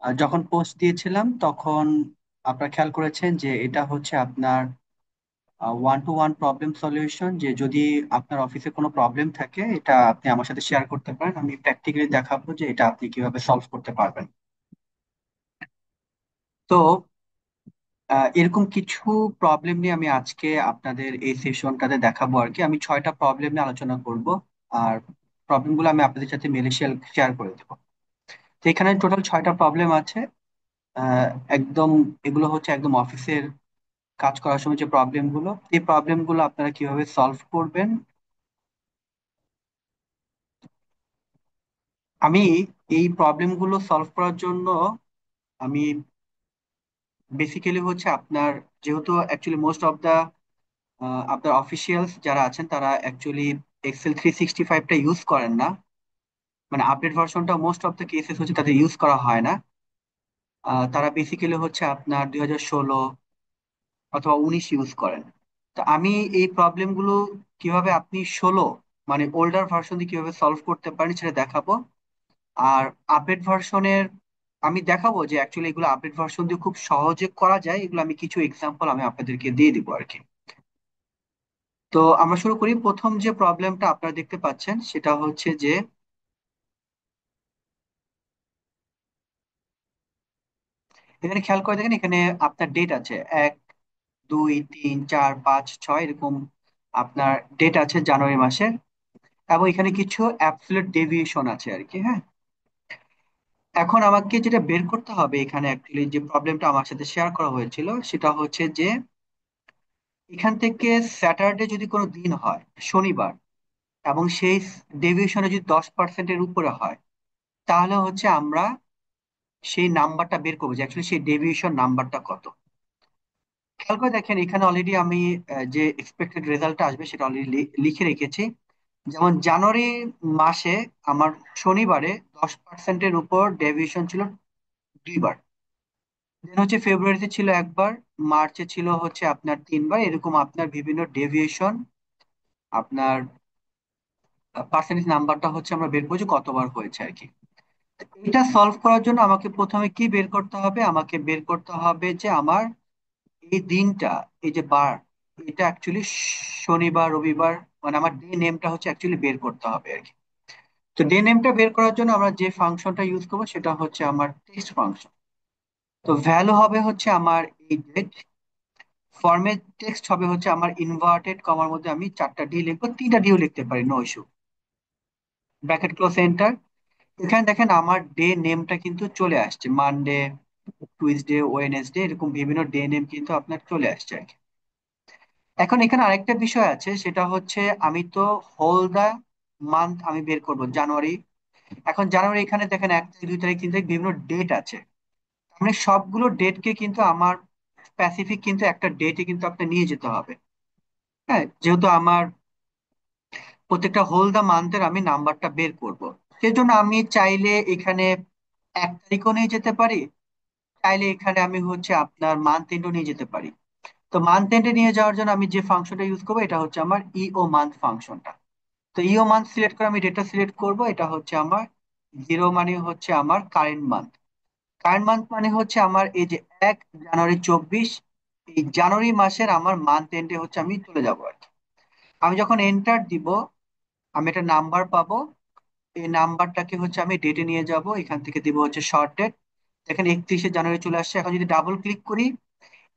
যখন পোস্ট দিয়েছিলাম তখন আপনারা খেয়াল করেছেন যে এটা হচ্ছে আপনার one to one problem solution, যে যদি আপনার অফিসে কোনো প্রবলেম থাকে এটা আপনি আমার সাথে শেয়ার করতে পারেন, আমি প্র্যাকটিক্যালি দেখাবো যে এটা আপনি কিভাবে সলভ করতে পারবেন। তো এরকম কিছু প্রবলেম নিয়ে আমি আজকে আপনাদের এই সেশনটাতে দেখাবো আর কি। আমি 6টা প্রবলেম নিয়ে আলোচনা করব, আর প্রবলেমগুলো আমি আপনাদের সাথে মেলে শেয়ার করে দেবো। তো এখানে টোটাল 6টা প্রবলেম আছে। আহ, একদম এগুলো হচ্ছে একদম অফিসের কাজ করার সময় যে প্রবলেমগুলো, এই প্রবলেমগুলো আপনারা কিভাবে সলভ করবেন। আমি এই প্রবলেমগুলো সলভ করার জন্য আমি বেসিক্যালি হচ্ছে আপনার, যেহেতু অ্যাকচুয়ালি মোস্ট অফ দা আপনার অফিসিয়ালস যারা আছেন তারা অ্যাকচুয়ালি এক্সেল 365টা ইউজ করেন না, মানে আপডেট ভার্সনটা মোস্ট অফ দ্য কেসেস হচ্ছে তাদের ইউজ করা হয় না। তারা বেসিক্যালি হচ্ছে আপনার 2016 অথবা 19 ইউজ করেন। তো আমি এই প্রবলেমগুলো কিভাবে আপনি 16 মানে ওল্ডার ভার্সন দিয়ে কিভাবে সলভ করতে পারেন সেটা দেখাবো। আর আপডেট ভার্সনের আমি দেখাবো যে অ্যাকচুয়ালি এগুলো আপডেট ভার্সন দিয়ে খুব সহজে করা যায়, এগুলো আমি কিছু এক্সাম্পল আমি আপনাদেরকে দিয়ে দিব আর কি। তো আমরা শুরু করি। প্রথম যে প্রবলেমটা আপনারা দেখতে পাচ্ছেন সেটা হচ্ছে যে এখানে খেয়াল করে দেখেন, এখানে আপনার ডেট আছে 1, 2, 3, 4, 5, 6 এরকম আপনার ডেট আছে জানুয়ারি মাসের, এবং এখানে কিছু অ্যাবসলিউট ডেভিয়েশন আছে আর কি। হ্যাঁ, এখন আমাকে যেটা বের করতে হবে এখানে, অ্যাকচুয়ালি যে প্রবলেমটা আমার সাথে শেয়ার করা হয়েছিল সেটা হচ্ছে যে এখান থেকে স্যাটারডে যদি কোনো দিন হয়, শনিবার, এবং সেই ডেভিয়েশনে যদি 10%-এর উপরে হয়, তাহলে হচ্ছে আমরা সেই নাম্বারটা বের করবো যে অ্যাকচুয়ালি সেই ডেভিয়েশন নাম্বারটা কত। খেয়াল করে দেখেন, এখানে অলরেডি আমি যে এক্সপেক্টেড রেজাল্টটা আসবে সেটা অলরেডি লিখে রেখেছি। যেমন জানুয়ারি মাসে আমার শনিবারে 10%-এর উপর ডেভিয়েশন ছিল দুইবার। দেন হচ্ছে ফেব্রুয়ারিতে ছিল একবার, মার্চে ছিল হচ্ছে আপনার তিনবার, এরকম আপনার বিভিন্ন ডেভিয়েশন আপনার পার্সেন্টেজ নাম্বারটা হচ্ছে আমরা বের করছি কতবার হয়েছে আর কি। এটা সলভ করার জন্য আমাকে প্রথমে কি বের করতে হবে, আমাকে বের করতে হবে যে আমার এই দিনটা, এই যে বার, এটা অ্যাকচুয়ালি শনিবার রবিবার, মানে আমার ডে নেমটা হচ্ছে অ্যাকচুয়ালি বের করতে হবে আর কি। তো ডে নেমটা বের করার জন্য আমরা যে ফাংশনটা ইউজ করবো সেটা হচ্ছে আমার টেক্সট ফাংশন। তো ভ্যালু হবে হচ্ছে আমার এই ডেট, ফরম্যাট টেক্সট হবে হচ্ছে আমার ইনভার্টেড কমার মধ্যে আমি 4টা ডি লিখবো, 3টা ডিও লিখতে পারি, no issue, bracket close enter. এখানে দেখেন আমার ডে নেমটা কিন্তু চলে আসছে, মানডে, টুইসডে, ওয়েনেসডে, এরকম বিভিন্ন ডে নেম কিন্তু আপনার চলে আসছে আর কি। এখন এখানে আরেকটা বিষয় আছে, সেটা হচ্ছে আমি তো হোল দা মান্থ আমি বের করব জানুয়ারি। এখন জানুয়ারি এখানে দেখেন 1 তারিখ 2 তারিখ 3 তারিখ বিভিন্ন ডেট আছে, মানে সবগুলো ডেটকে কিন্তু আমার স্পেসিফিক কিন্তু একটা ডেটে কিন্তু আপনার নিয়ে যেতে হবে। হ্যাঁ, যেহেতু আমার প্রত্যেকটা হোল দা মান্থের আমি নাম্বারটা বের করব, সেজন্য আমি চাইলে এখানে 1 তারিখও নিয়ে যেতে পারি, চাইলে এখানে আমি হচ্ছে আপনার মান্থ এন্ডও নিয়ে যেতে পারি। তো মান্থ এন্ডে নিয়ে যাওয়ার জন্য আমি যে ফাংশনটা ইউজ করবো এটা হচ্ছে আমার ইও মান্থ ফাংশনটা। তো ইও মান্থ সিলেক্ট করে আমি ডেটা সিলেক্ট করব, এটা হচ্ছে আমার 0 মানে হচ্ছে আমার কারেন্ট মান্থ। কারেন্ট মান্থ মানে হচ্ছে আমার এই যে 1 জানুয়ারি 24, এই জানুয়ারি মাসের আমার মান্থ এন্ডে হচ্ছে আমি চলে যাবো আর কি। আমি যখন এন্টার দিব আমি একটা নাম্বার পাবো, এই নাম্বারটাকে হচ্ছে আমি ডেটে নিয়ে যাব, এখান থেকে দিব হচ্ছে শর্ট ডেট। দেখেন 31শে জানুয়ারি চলে আসছে। এখন যদি ডাবল ক্লিক করি,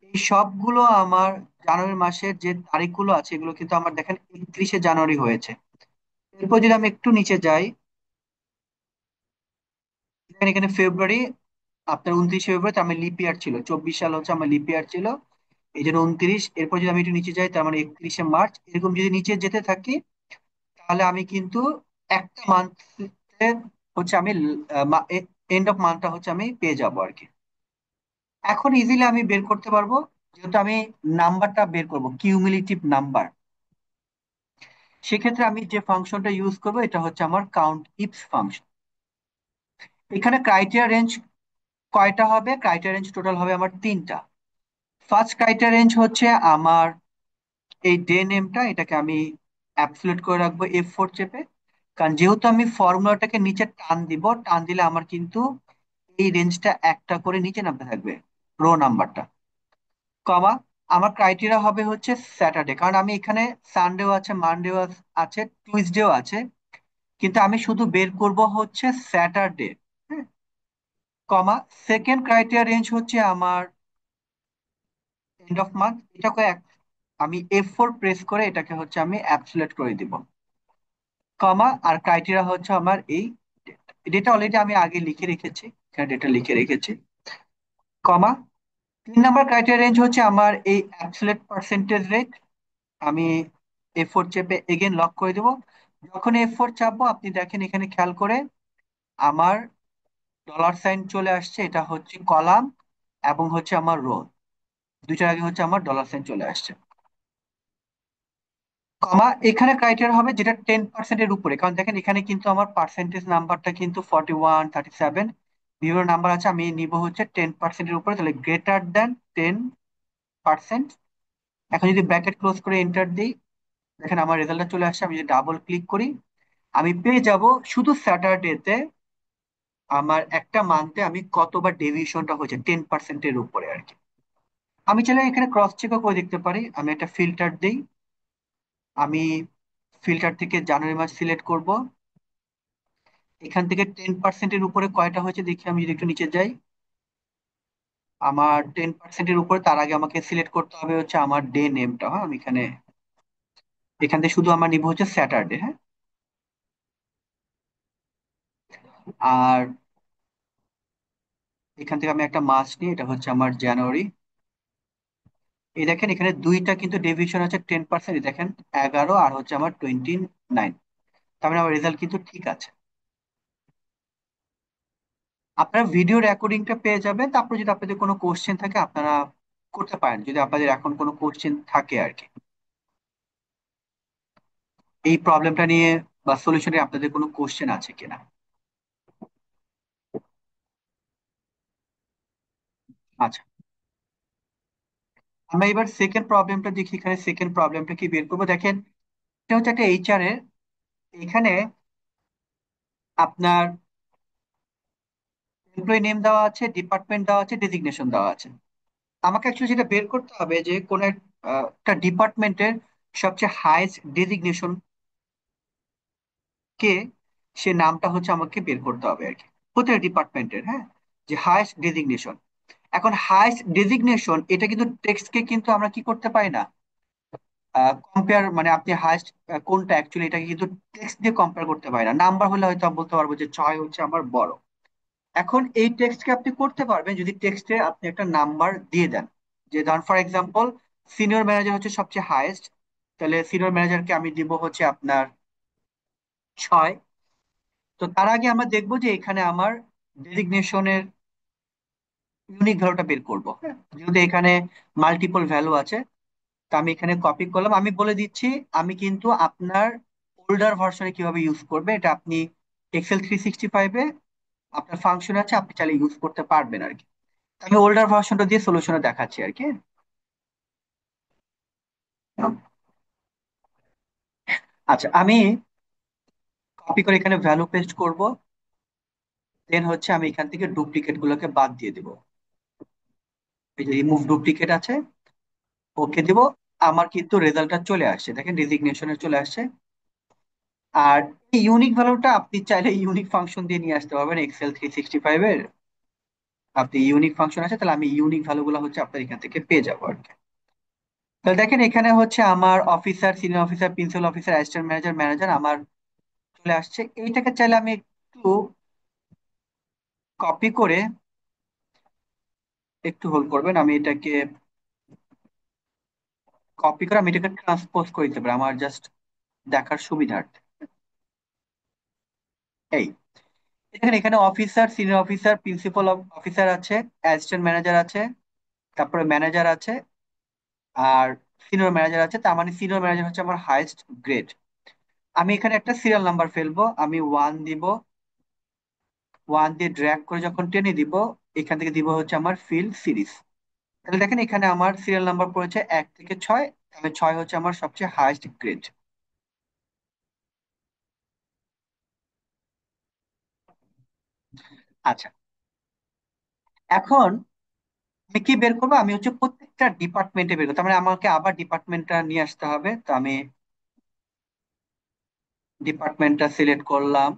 এই সবগুলো আমার জানুয়ারি মাসের যে তারিখগুলো আছে এগুলো কিন্তু আমার দেখেন 31শে জানুয়ারি হয়েছে। এরপর যদি আমি একটু নিচে যাই, দেখেন এখানে ফেব্রুয়ারি আপনার 29শে ফেব্রুয়ারি, তার মানে লিপ ইয়ার ছিল, 24 সাল হচ্ছে আমার লিপ ইয়ার ছিল, এই জন্য 29। এরপর যদি আমি একটু নিচে যাই তার মানে 31শে মার্চ, এরকম যদি নিচে যেতে থাকি তাহলে আমি কিন্তু একটা মান্থ হচ্ছে আমি এন্ড অফ মান্থটা হচ্ছে আমি পেয়ে যাবো আর কি। এখন ইজিলি আমি বের করতে পারবো, যেহেতু আমি নাম্বারটা বের করব কিউমুলেটিভ নাম্বার, সেক্ষেত্রে আমি যে ফাংশনটা ইউজ করবো এটা হচ্ছে আমার কাউন্ট ইফস ফাংশন। এখানে ক্রাইটেরিয়া রেঞ্জ কয়টা হবে, ক্রাইটেরিয়া রেঞ্জ টোটাল হবে আমার 3টা। ফার্স্ট ক্রাইটেরিয়া রেঞ্জ হচ্ছে আমার এই ডে নেমটা, এটাকে আমি অ্যাবসলিউট করে রাখবো F4 চেপে, কারণ যেহেতু আমি ফর্মুলাটাকে নিচে টান দিব, টান দিলে আমার কিন্তু এই রেঞ্জটা একটা করে নিচে নামতে থাকবে, রো নাম্বারটা, কমা। আমার ক্রাইটেরিয়া হবে হচ্ছে স্যাটারডে, কারণ আমি এখানে সানডেও আছে, মানডেও আছে, টুইসডেও আছে, কিন্তু আমি শুধু বের করব হচ্ছে স্যাটারডে। হ্যাঁ, কমা। সেকেন্ড ক্রাইটেরিয়া রেঞ্জ হচ্ছে আমার এন্ড অফ মান্থ, এটাকে আমি F4 প্রেস করে এটাকে হচ্ছে আমি অ্যাবসলিউট করে দিব, কমা। আর ক্রাইটেরিয়া হচ্ছে আমার এই ডেটা অলরেডি আমি আগে লিখে রেখেছি, এখানে ডেটা লিখে রেখেছি, কমা। 3 নাম্বার ক্রাইটেরিয়া রেঞ্জ হচ্ছে আমার এই অ্যাবসলিউট পার্সেন্টেজ রেট। আমি F4 চেপে এগেন লক করে দেব। যখন F4 চাপবো আপনি দেখেন এখানে খেয়াল করে আমার ডলার সাইন চলে আসছে, এটা হচ্ছে কলাম এবং হচ্ছে আমার রো, দুইটার আগে হচ্ছে আমার ডলার সাইন চলে আসছে, কমা। এখানে ক্রাইটেরিয়া হবে যেটা 10%-এর উপরে, কারণ দেখেন এখানে কিন্তু আমার পার্সেন্টেজ নাম্বারটা কিন্তু 41, 37 বিভিন্ন নাম্বার আছে, আমি নিব হচ্ছে 10%-এর উপরে, তাহলে গ্রেটার দেন 10%। এখন যদি ব্র্যাকেট ক্লোজ করে এন্টার দিই, দেখেন আমার রেজাল্টটা চলে আসছে। আমি যদি ডাবল ক্লিক করি আমি পেয়ে যাব শুধু স্যাটারডেতে আমার একটা মান্থে আমি কতবার ডেভিয়েশনটা হয়েছে 10%-এর উপরে আর কি। আমি চাইলে এখানে ক্রস চেকও করে দেখতে পারি। আমি একটা ফিল্টার দিই, আমি ফিল্টার থেকে জানুয়ারি মাস সিলেক্ট করব, এখান থেকে 10%-এর উপরে কয়টা হয়েছে দেখি। আমি যদি একটু নিচে যাই, আমার 10%-এর উপরে, তার আগে আমাকে সিলেক্ট করতে হবে হচ্ছে আমার ডে নেমটা। হ্যাঁ, আমি এখানে এখান থেকে শুধু আমার নিব হচ্ছে স্যাটারডে। হ্যাঁ, আর এখান থেকে আমি একটা মাস নিই, এটা হচ্ছে আমার জানুয়ারি। এই দেখেন এখানে দুইটা কিন্তু ডেভিয়েশন আছে 10%, দেখেন 11 আর হচ্ছে আমার 29, তার মানে আমার রেজাল্ট কিন্তু ঠিক আছে। আপনারা ভিডিও রেকর্ডিংটা পেয়ে যাবেন, তারপর যদি আপনাদের কোনো কোশ্চেন থাকে আপনারা করতে পারেন, যদি আপনাদের এখন কোনো কোশ্চেন থাকে আর কি এই প্রবলেমটা নিয়ে বা সলিউশনে আপনাদের কোনো কোশ্চেন আছে কিনা। আচ্ছা, আমরা এবার সেকেন্ড প্রবলেমটা দেখি। এখানে সেকেন্ড প্রবলেমটা কি বের করবো, দেখেন এটা হচ্ছে একটা এইচআর এর, এখানে আপনার এমপ্লয়ি নেম দেওয়া আছে, ডিপার্টমেন্ট দেওয়া আছে, ডেজিগনেশন দেওয়া আছে। আমাকে অ্যাকচুয়ালি যেটা বের করতে হবে যে কোন একটা ডিপার্টমেন্টের সবচেয়ে হাইয়েস্ট ডেজিগনেশন কে, সে নামটা হচ্ছে আমাকে বের করতে হবে আর কি, প্রত্যেক ডিপার্টমেন্টের। হ্যাঁ, যে হাইয়েস্ট ডেজিগনেশন। এখন হাইয়েস্ট ডেজিগনেশন এটা কিন্তু টেক্সটকে কিন্তু আমরা কি করতে পারি না কম্পেয়ার, মানে আপনি হাইয়েস্ট কোনটা অ্যাকচুয়ালি এটাকে কিন্তু টেক্সট দিয়ে কম্পেয়ার করতে পারি না। নাম্বার হলে হয়তো আমি বলতে পারবো যে 6 হচ্ছে আমার বড়। এখন এই টেক্সটকে আপনি করতে পারবেন যদি টেক্সটে আপনি একটা নাম্বার দিয়ে দেন, যে ধরুন ফর এক্সাম্পল সিনিয়র ম্যানেজার হচ্ছে সবচেয়ে হাইয়েস্ট, তাহলে সিনিয়র ম্যানেজারকে আমি দিব হচ্ছে আপনার 6। তো তার আগে আমরা দেখবো যে এখানে আমার ডেজিগনেশনের ইউনিক ভ্যালুটা বের করবো। হ্যাঁ, যেহেতু এখানে মাল্টিপল ভ্যালু আছে, তো আমি এখানে কপি করলাম। আমি বলে দিচ্ছি আমি কিন্তু আপনার ওল্ডার ভার্সনে কিভাবে ইউজ করবে এটা আপনি Excel 365-এ আপনার ফাংশন আছে, আপনি চাইলে ইউজ করতে পারবেন আর কি। আমি ওল্ডার ভার্সনটা দিয়ে সলিউশনে দেখাচ্ছি আর কি। আচ্ছা, আমি কপি করে এখানে ভ্যালু পেস্ট করব, দেন হচ্ছে আমি এখান থেকে ডুপ্লিকেট গুলোকে বাদ দিয়ে দিব। এই যে রিমুভ ডুপ্লিকেট আছে, ওকে দিব। আমার কিন্তু রেজাল্টটা চলে আসছে, দেখেন রেজিগনেশনে চলে আসছে। আর এই ইউনিক ভ্যালুটা আপনি চাইলে ইউনিক ফাংশন দিয়ে নিয়ে আসতে পারবেন Excel 365-এর। আপনি ইউনিক ফাংশন আছে, তাহলে আমি ইউনিক ভ্যালু গুলো হচ্ছে আপনার এখান থেকে পেয়ে যাবো আর কি। তাহলে দেখেন এখানে হচ্ছে আমার officer, senior officer, principal officer, assistant manager, manager আমার চলে আসছে। এইটাকে চাইলে আমি একটু কপি করে, একটু হোল্ড করবেন, আমি এটাকে কপি করে আমি এটাকে ট্রান্সপোজ করে দিতে পারি আমার জাস্ট দেখার সুবিধার্থে। এই দেখেন এখানে officer, senior officer, principal officer আছে, অ্যাসিস্ট্যান্ট ম্যানেজার আছে, তারপরে ম্যানেজার আছে, আর সিনিয়র ম্যানেজার আছে। তার মানে সিনিয়র ম্যানেজার হচ্ছে আমার হাইয়েস্ট গ্রেড। আমি এখানে একটা সিরিয়াল নাম্বার ফেলবো, আমি 1 দিব। 1 দিয়ে ড্র্যাগ করে যখন টেনে দিব, এখান থেকে দিব হচ্ছে আমার ফিল্ড সিরিজ। তাহলে দেখেন এখানে আমার সিরিয়াল নাম্বার পড়েছে 1 থেকে 6, তাহলে 6 হচ্ছে আমার সবচেয়ে হাইয়েস্ট গ্রেড। আচ্ছা, এখন আমি কি বের করবো, আমি হচ্ছে প্রত্যেকটা ডিপার্টমেন্টে বের করবো, তার মানে আমাকে আবার ডিপার্টমেন্টটা নিয়ে আসতে হবে। তো আমি ডিপার্টমেন্টটা সিলেক্ট করলাম,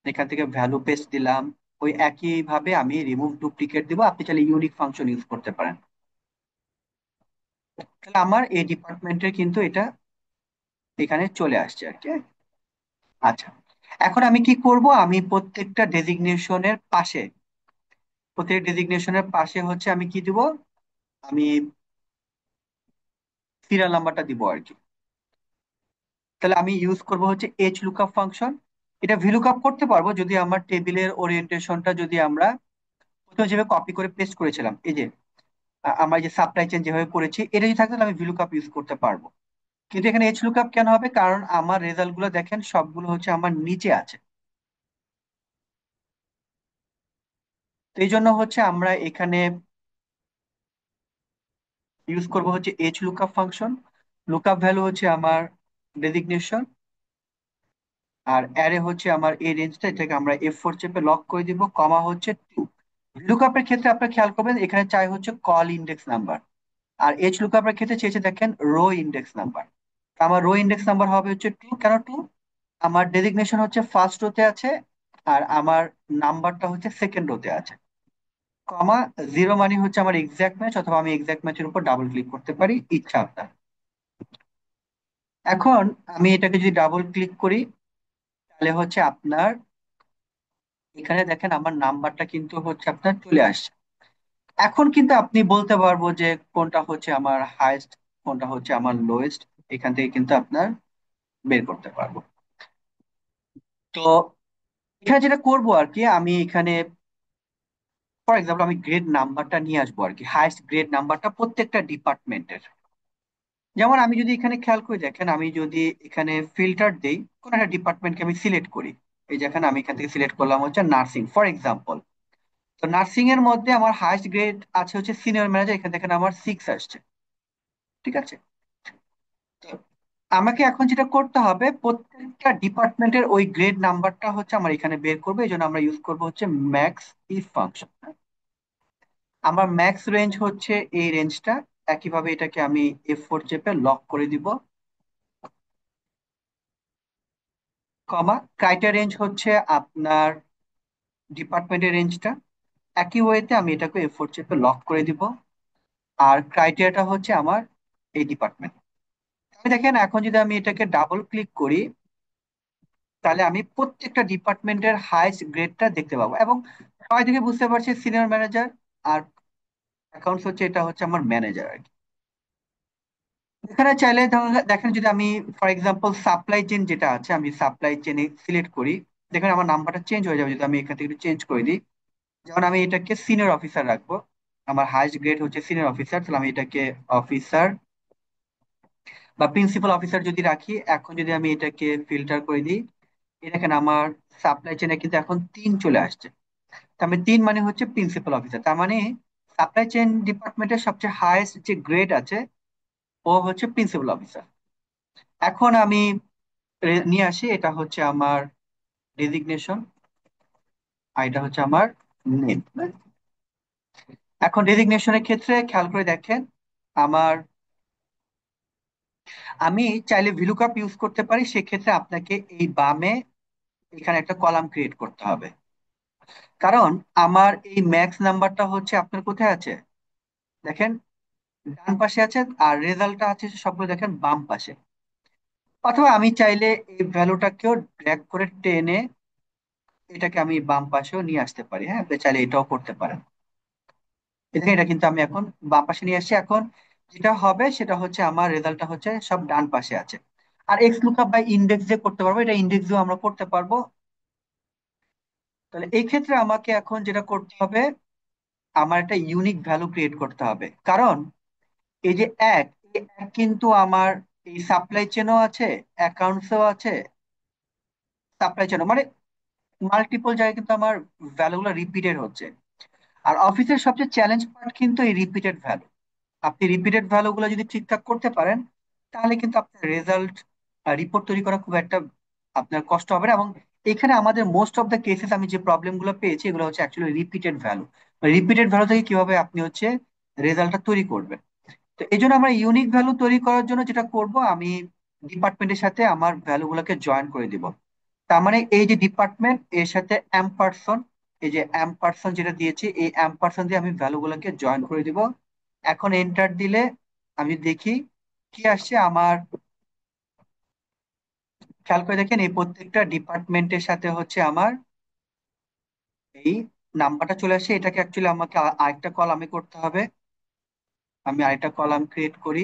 এখান থেকে ভ্যালু পেস্ট দিলাম। ওই একই ভাবে আমি রিমুভ ডুপ্লিকেট দিব, আপনি চাইলে ইউনিক ফাংশন ইউজ করতে পারেন। তাহলে আমার এই ডিপার্টমেন্টের কিন্তু এটা এখানে চলে আসছে আর কি। আচ্ছা, এখন আমি কি করব, আমি প্রত্যেক ডেজিগনেশনের পাশে হচ্ছে আমি কি দিব, আমি সিরিয়াল নাম্বারটা দিব আর কি। তাহলে আমি ইউজ করব হচ্ছে এইচ লুকআপ ফাংশন। এটা ভিলুকআপ করতে পারবো যদি আমার টেবিলের ওরিয়েন্টেশনটা যদি আমরা প্রথমে যেভাবে কপি করে পেস্ট করেছিলাম, এই যে আমার যে সাপ্লাই চেন যেভাবে করেছি, এটা যদি থাকতো তাহলে আমি ভিলুকআপ ইউজ করতে পারবো। কিন্তু এখানে এইচ লুকআপ কেন হবে, কারণ আমার রেজাল্ট গুলো দেখেন সবগুলো হচ্ছে আমার নিচে আছে। তো এই জন্য হচ্ছে আমরা এখানে ইউজ করব হচ্ছে H lookup function. Lookup value হচ্ছে আমার ডেজিগনেশন, আর অ্যারে হচ্ছে আমার এই রেঞ্জটা, এটাকে আমরা F4 চেপে লক করে দিব, কমা হচ্ছে 2। লুকআপের ক্ষেত্রে আপনারা খেয়াল করবেন এখানে চাই হচ্ছে কল ইন্ডেক্স নাম্বার, আর এইচ লুকআপের ক্ষেত্রে চেয়েছে দেখেন রো ইন্ডেক্স নাম্বার। আমার রো ইন্ডেক্স নাম্বার হবে হচ্ছে 2, কেন 2? আমার ডেজিগনেশন হচ্ছে ফার্স্ট রোতে আছে, আর আমার নাম্বারটা হচ্ছে সেকেন্ড রোতে আছে। কমা 0 মানে হচ্ছে আমার এক্সাক্ট ম্যাচ, অথবা আমি এক্সাক্ট ম্যাচের উপর ডাবল ক্লিক করতে পারি ইচ্ছা আপনার। এখন আমি এটাকে যদি ডাবল ক্লিক করি, তাহলে হচ্ছে আপনার এখানে দেখেন আমার নাম্বারটা কিন্তু হচ্ছে আপনার চলে আসছে। এখন কিন্তু আপনি বলতে পারবো যে কোনটা হচ্ছে আমার হাইয়েস্ট, কোনটা হচ্ছে আমার লোয়েস্ট, এখান থেকে কিন্তু আপনার বের করতে পারবো। তো এখানে যেটা করব আর কি, আমি এখানে ফর এক্সাম্পল আমি গ্রেড নাম্বারটা নিয়ে আসবো আর কি, হাইয়েস্ট গ্রেড নাম্বারটা প্রত্যেকটা ডিপার্টমেন্টের। যেমন আমি যদি এখানে খেয়াল করে দেখেন, আমি যদি এখানে ফিল্টার দেই, কোন একটা ডিপার্টমেন্টকে আমি সিলেক্ট করি, এই যেখানে আমি এখান থেকে সিলেক্ট করলাম হচ্ছে নার্সিং ফর এক্সাম্পল। তো নার্সিং এর মধ্যে আমার হাইয়েস্ট গ্রেড আছে হচ্ছে সিনিয়র ম্যানেজার, এখানে দেখেন আমার 6 আসছে। ঠিক আছে, তো আমাকে এখন যেটা করতে হবে, প্রত্যেকটা ডিপার্টমেন্টের ওই গ্রেড নাম্বারটা হচ্ছে আমার এখানে বের করবে, এই জন্য আমরা ইউজ করবো হচ্ছে ম্যাক্স ইফ ফাংশন। আমার ম্যাক্স রেঞ্জ হচ্ছে এই রেঞ্জটা, একইভাবে এটাকে আমি F4 চেপে লক করে দিব, কমা ক্রাইটেরিয়া রেঞ্জ হচ্ছে আপনার ডিপার্টমেন্টের রেঞ্জটা, একই ওয়েতে আমি এটাকে F4 চেপে লক করে দিব। আর ক্রাইটেরিয়াটা হচ্ছে আমার এই ডিপার্টমেন্ট। আমি দেখেন এখন যদি আমি এটাকে ডাবল ক্লিক করি, তাহলে আমি প্রত্যেকটা ডিপার্টমেন্টের হাইস্ট গ্রেডটা দেখতে পাবো, এবং সবাই থেকে বুঝতে পারছি সিনিয়র ম্যানেজার, আর অ্যাকাউন্টস হচ্ছে এটা হচ্ছে আমার ম্যানেজার আর কি। এখানে চাইলে দেখেন যদি আমি ফর এক্সাম্পল সাপ্লাই চেন যেটা আছে, আমি সাপ্লাই চেনে সিলেক্ট করি, দেখেন আমার নাম্বারটা চেঞ্জ হয়ে যাবে যদি আমি এখান থেকে চেঞ্জ করে দিই। যেমন আমি এটাকে সিনিয়র অফিসার রাখবো, আমার হাইস্ট গ্রেড হচ্ছে সিনিয়র অফিসার, তাহলে আমি এটাকে অফিসার বা প্রিন্সিপাল অফিসার যদি রাখি, এখন যদি আমি এটাকে ফিল্টার করে দিই, এই দেখেন আমার সাপ্লাই চেনে কিন্তু এখন 3 চলে আসছে। তার মানে 3 মানে হচ্ছে প্রিন্সিপাল অফিসার, তার মানে সাপ্লাই চেইন ডিপার্টমেন্টের সবচেয়ে হাইয়েস্ট যে গ্রেড আছে ও হচ্ছে প্রিন্সিপাল অফিসার। এখন আমি নিয়ে আসি, এটা হচ্ছে আমার ডেজিগনেশন, আর এটা হচ্ছে আমার নেম। এখন ডেজিগনেশনের ক্ষেত্রে খেয়াল করে দেখেন আমার, আমি চাইলে ভিলুকআপ ইউজ করতে পারি, সেক্ষেত্রে আপনাকে এই বামে এখানে একটা কলাম ক্রিয়েট করতে হবে, কারণ আমার এই ম্যাক্স নাম্বারটা হচ্ছে আপনার কোথায় আছে দেখেন, ডান পাশে আছে, আর রেজাল্টটা আছে সবগুলো দেখেন বাম পাশে। অথবা আমি চাইলে এই ভ্যালুটাকেও ড্র্যাগ করে টেনে এটাকে আমি বাম পাশেও নিয়ে আসতে পারি, হ্যাঁ আপনি চাইলে এটাও করতে পারেন। দেখেন এটা কিন্তু আমি এখন বাম পাশে নিয়ে আসছি। এখন যেটা হবে সেটা হচ্ছে আমার রেজাল্টটা হচ্ছে সব ডান পাশে আছে। আর এক্স লুকআপ বাই ইন্ডেক্স যে করতে পারবো, এটা ইন্ডেক্স দিয়েও আমরা করতে পারবো। তাহলে এই ক্ষেত্রে আমাকে এখন যেটা করতে হবে, আমার একটা ইউনিক ভ্যালু ক্রিয়েট করতে হবে, কারণ এই যে এক, এই এক কিন্তু আমার এই সাপ্লাই চেনও আছে, অ্যাকাউন্টসও আছে, সাপ্লাই চেনও মানে মাল্টিপল জায়গায় কিন্তু আমার ভ্যালুগুলো রিপিটেড হচ্ছে। আর অফিসের সবচেয়ে চ্যালেঞ্জ পার্ট কিন্তু এই রিপিটেড ভ্যালু। আপনি রিপিটেড ভ্যালুগুলো যদি ঠিকঠাক করতে পারেন, তাহলে কিন্তু আপনার রেজাল্ট রিপোর্ট তৈরি করা খুব একটা আপনার কষ্ট হবে না। এবং এখানে আমাদের মোস্ট অফ দ্য কেসেস আমি যে প্রবলেম গুলো পেয়েছি, এগুলো হচ্ছে actually repeated value. Repeated value থেকে কিভাবে আপনি হচ্ছে রেজাল্টটা তৈরি করবেন। তো এই জন্য আমরা ইউনিক ভ্যালু তৈরি করার জন্য যেটা করব, আমি ডিপার্টমেন্টের সাথে আমার ভ্যালু গুলোকে জয়েন করে দিব। তার মানে এই যে ডিপার্টমেন্ট এর সাথে পার্সন, এই যে পার্সন যেটা দিয়েছি, এই পার্সন দিয়ে আমি ভ্যালু গুলোকে জয়েন করে দিব। এখন এন্টার দিলে আমি দেখি কি আসছে আমার। খেয়াল করে দেখেন এই প্রত্যেকটা ডিপার্টমেন্টের সাথে হচ্ছে আমার এই নাম্বারটা চলে আসে। এটাকে অ্যাকচুয়ালি আমাকে আরেকটা কলামে করতে হবে। আমি আরেকটা কলাম ক্রিয়েট করি।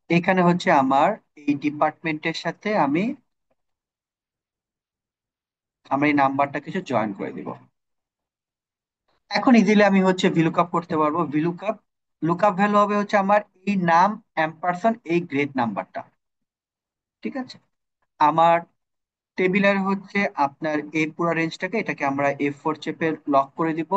এখানে হচ্ছে আমার এই ডিপার্টমেন্টের সাথে আমরা এই নাম্বারটা কিছু জয়েন করে দিব। এখন ইজিলি আমি হচ্ছে ভিলুকআপ করতে পারবো। ভিলুকআপ লুকআপ ভ্যালু হবে হচ্ছে আমার এই নাম এম্পারসন এই গ্রেড নাম্বারটা। ঠিক আছে। আমার টেবিলের হচ্ছে আপনার এই পুরো রেঞ্জটাকে, এটাকে আমরা F4 চেপে লক করে দিব।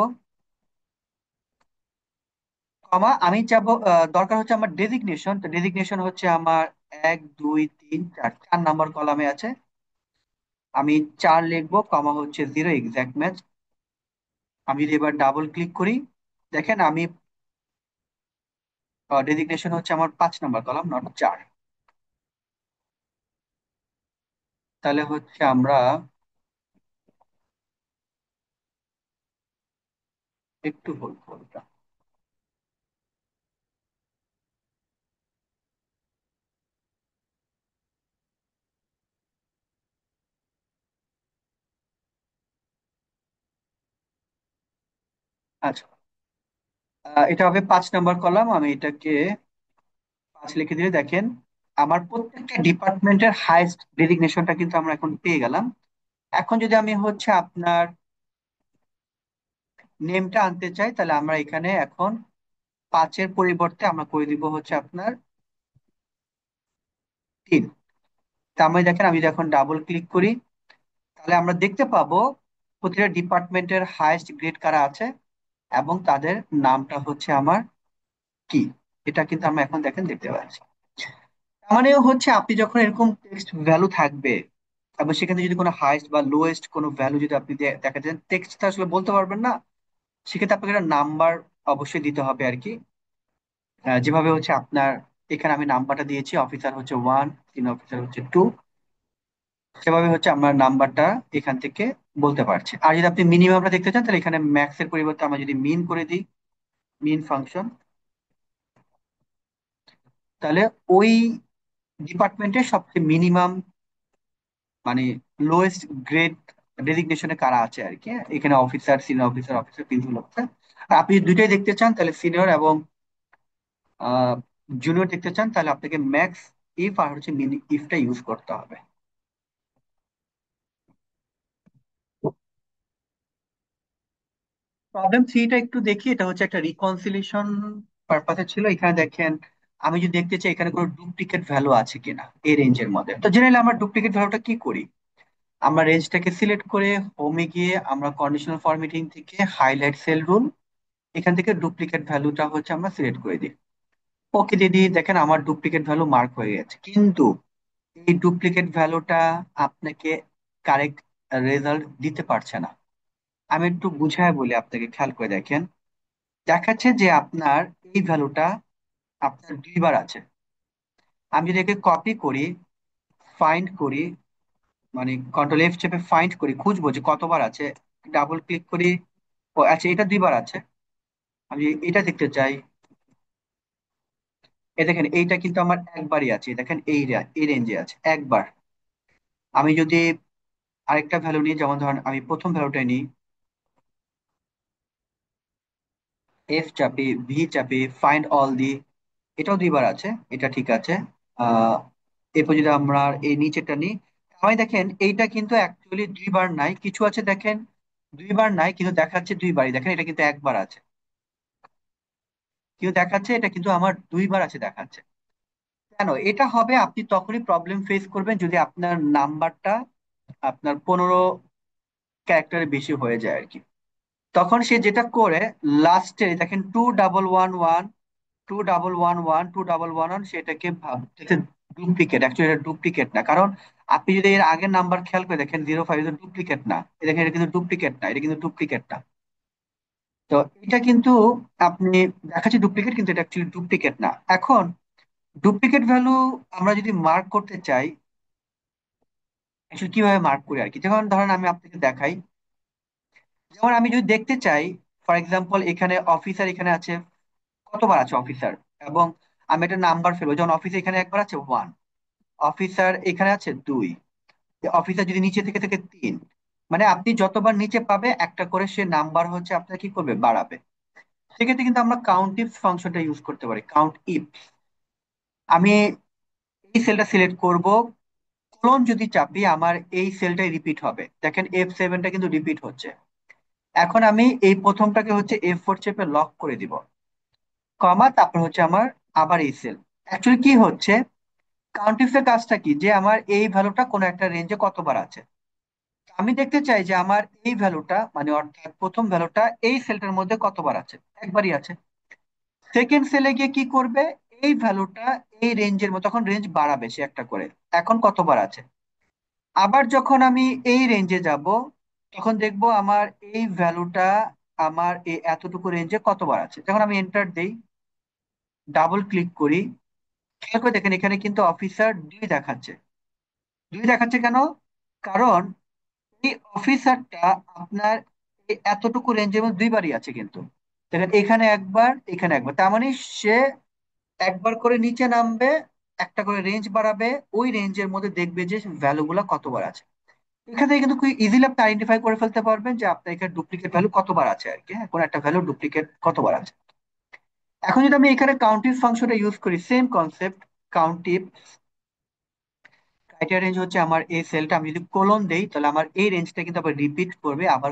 কমা আমি চাবো দরকার হচ্ছে আমার ডেজিগনেশন। তো ডেজিগনেশন হচ্ছে আমার 1 2 3 4, 4 নাম্বার কলামে আছে। আমি 4 লিখবো, কমা হচ্ছে 0, এক্সাক্ট ম্যাচ। আমি যদি এবার ডাবল ক্লিক করি, দেখেন আমি ডেজিগনেশন হচ্ছে আমার 5 নাম্বার কলাম, নট 4। তাহলে হচ্ছে আমরা একটু হোল্ড করব। আচ্ছা, এটা হবে 5 নাম্বার কলাম। আমি এটাকে 5 লিখে দিলে দেখেন আমার প্রত্যেকটা ডিপার্টমেন্টের হাইস্ট ডেজিগনেশনটা কিন্তু আমরা এখন পেয়ে গেলাম। এখন যদি আমি হচ্ছে আপনার নেমটা আনতে চাই, তাহলে আমরা এখানে এখন 5-এর পরিবর্তে আমরা করে দিব হচ্ছে আপনার 3। তার মানে দেখেন আমি যদি এখন ডাবল ক্লিক করি, তাহলে আমরা দেখতে পাবো প্রতিটা ডিপার্টমেন্টের হাইয়েস্ট গ্রেড কারা আছে এবং তাদের নামটা হচ্ছে আমার কি। এটা কিন্তু আমরা এখন দেখেন দেখতে পাচ্ছি। তার মানে হচ্ছে আপনি যখন এরকম টেক্সট ভ্যালু থাকবে এবং সেখানে যদি কোনো হাইয়েস্ট বা লোয়েস্ট কোনো ভ্যালু যদি আপনি দেখা যায়, টেক্সটটা আসলে বলতে পারবেন না, সেক্ষেত্রে আপনাকে একটা নাম্বার অবশ্যই দিতে হবে আর কি। যেভাবে হচ্ছে আপনার এখানে আমি নাম্বারটা দিয়েছি, অফিসার হচ্ছে 1, সিনিয়র অফিসার হচ্ছে 2, সেভাবে হচ্ছে আমার নাম্বারটা এখান থেকে বলতে পারছি। আর যদি আপনি মিনিমামটা দেখতে চান, তাহলে এখানে ম্যাক্স এর পরিবর্তে আমরা যদি মিন করে দিই, মিন ফাংশন, তাহলে ওই ডিপার্টমেন্টের সবচেয়ে মিনিমাম মানে লোয়েস্ট গ্রেড ডেজিগনেশনে কারা আছে আর কি। এখানে officer, senior officer, officer, principal officer. আর আপনি যদি দুইটাই দেখতে চান, তাহলে সিনিয়র এবং জুনিয়র দেখতে চান, তাহলে আপনাকে ম্যাক্স ইফ আর হচ্ছে মিনি ইফটা ইউজ করতে হবে। প্রবলেম 3টা একটু দেখি। এটা হচ্ছে একটা রিকনসিলিয়েশন পারপাসে ছিল। এখানে দেখেন আমি যদি দেখতে চাই এখানে কোনো ডুপ্লিকেট ভ্যালু আছে কিনা এই রেঞ্জের মধ্যে। তো জেনারেলি আমরা ডুপ্লিকেট ভ্যালুটা কি করি, আমরা রেঞ্জটাকে সিলেক্ট করে হোমে গিয়ে আমরা কন্ডিশনাল ফরম্যাটিং থেকে হাইলাইট সেল রুল, এখান থেকে ডুপ্লিকেট ভ্যালুটা হচ্ছে আমরা সিলেক্ট করে দিই। ওকে দিদি, দেখেন আমার ডুপ্লিকেট ভ্যালু মার্ক হয়ে গেছে। কিন্তু এই ডুপ্লিকেট ভ্যালুটা আপনাকে কারেক্ট রেজাল্ট দিতে পারছে না। আমি একটু বুঝায় বলি আপনাকে, খেয়াল করে দেখেন। দেখাচ্ছে যে আপনার এই ভ্যালুটা আপনার 2 বার আছে। আমি যদি একে কপি করি, ফাইন্ড করি, মানে কন্ট্রোল F চেপে ফাইন্ড করি, খুঁজবো যে কতবার আছে, ডাবল ক্লিক করি, ও আচ্ছা এটা 2 বার আছে। আমি এটা দেখতে চাই, এই দেখেন এইটা কিন্তু আমার একবারই আছে। দেখেন এই রেঞ্জে আছে একবার। আমি যদি আরেকটা ভ্যালু নিই, যেমন ধরেন আমি প্রথম ভ্যালুটাই নিই, F চাপি, V চাপি, ফাইন্ড অল দি, এটাও 2 বার আছে, এটা ঠিক আছে। আহ এরপর যদি আমরা এই নিচেরটা নিই, আমি দেখেন এইটা কিন্তু অ্যাকচুয়ালি 2 বার নাই, কিছু আছে দেখেন 2 বার নাই কিন্তু দেখাচ্ছে 2 বারই। দেখেন এটা কিন্তু একবার আছে, কিন্তু দেখাচ্ছে এটা কিন্তু আমার 2 বার আছে দেখাচ্ছে। কেন এটা হবে, আপনি তখনই প্রবলেম ফেস করবেন যদি আপনার নাম্বারটা আপনার 15 ক্যারেক্টারের বেশি হয়ে যায় আর কি। তখন সে যেটা করে, লাস্টে দেখেন 21111, 2111, 2111, সেটাকে ভাবতেছে ডুপ্লিকেট, অ্যাকচুয়ালি এটা ডুপ্লিকেট না, কারণ আপনি যদি এর আগের নাম্বার খেয়াল করে দেখেন 05 ডুপ্লিকেট না, এ দেখেন এটা কিন্তু ডুপ্লিকেট না, এটা কিন্তু ডুপ্লিকেট না। তো এটা কিন্তু আপনি দেখাচ্ছি ডুপ্লিকেট, কিন্তু এটা অ্যাকচুয়ালি ডুপ্লিকেট না। এখন ডুপ্লিকেট ভ্যালু আমরা যদি মার্ক করতে চাই, আসলে কিভাবে মার্ক করি আর কি, যেমন ধরেন আমি আপনাকে দেখাই। যেমন আমি যদি দেখতে চাই, ফর এক্সাম্পল এখানে অফিসার এখানে আছে, কতবার আছে অফিসার, এবং আমি একটা নাম্বার ফেলবো, যেমন অফিসার এখানে একবার আছে 1, অফিসার এখানে আছে 2, অফিসার যদি নিচে থেকে থেকে 3, মানে আপনি যতবার নিচে পাবে একটা করে সে নাম্বার হচ্ছে আপনার কি করবে, বাড়াবে। সেক্ষেত্রে কিন্তু আমরা কাউন্ট ইফ ফাংশনটা ইউজ করতে পারি, কাউন্ট ইফ। আমি এই সেলটা সিলেক্ট করব, কোলন যদি চাপি আমার এই সেলটাই রিপিট হবে, দেখেন F7টা কিন্তু রিপিট হচ্ছে। এখন আমি এই প্রথমটাকে হচ্ছে F4 চেপে লক করে দিব, কমা, তারপর হচ্ছে আমার আবার এই সেল। অ্যাকচুয়ালি কি হচ্ছে, কাউন্টিফ এর কাজটা কি, যে আমার এই ভ্যালুটা কোনো একটা রেঞ্জে কতবার আছে। আমি দেখতে চাই যে আমার এই ভ্যালুটা, মানে অর্থাৎ প্রথম ভ্যালুটা এই সেলটার মধ্যে কতবার আছে, একবারই আছে। সেকেন্ড সেলে গিয়ে কি করবে, এই ভ্যালুটা এই রেঞ্জের মতো, তখন রেঞ্জ বাড়াবে সে একটা করে, এখন কতবার আছে। আবার যখন আমি এই রেঞ্জে যাব, তখন দেখবো আমার এই ভ্যালুটা আমার এই এতটুকু রেঞ্জে কতবার আছে। যখন আমি এন্টার দেই, ডাবল ক্লিক করি, খেয়াল করে দেখেন এখানে কিন্তু অফিসার 2 দেখাচ্ছে। 2 দেখাচ্ছে কেন, কারণ এই অফিসারটা আপনার এই এতটুকু রেঞ্জের মধ্যে দুইবারই আছে কিন্তু। দেখেন এখানে একবার, এখানে একবার, তার মানে সে একবার করে নিচে নামবে, একটা করে রেঞ্জ বাড়াবে, ওই রেঞ্জের মধ্যে দেখবে যে ভ্যালু গুলা কতবার আছে। এখান থেকে কিন্তু খুব ইজিলি আপনি আইডেন্টিফাই করে ফেলতে পারবেন যে আপনার এখানে ডুপ্লিকেট ভ্যালু কতবার আছে আর কি, হ্যাঁ, কোন একটা ভ্যালু ডুপ্লিকেট কতবার আছে। এখন যদি আমি এখানে কাউন্টিভ ফাংশনটা ইউজ করি, সেম কনসেপ্ট, কাউন্টিভ ক্রাইটেরিয়া রেঞ্জ হচ্ছে আমার এই সেলটা, আমি যদি কোলন দেই তাহলে আমার এই রেঞ্জটা কিন্তু আবার রিপিট করবে, আবার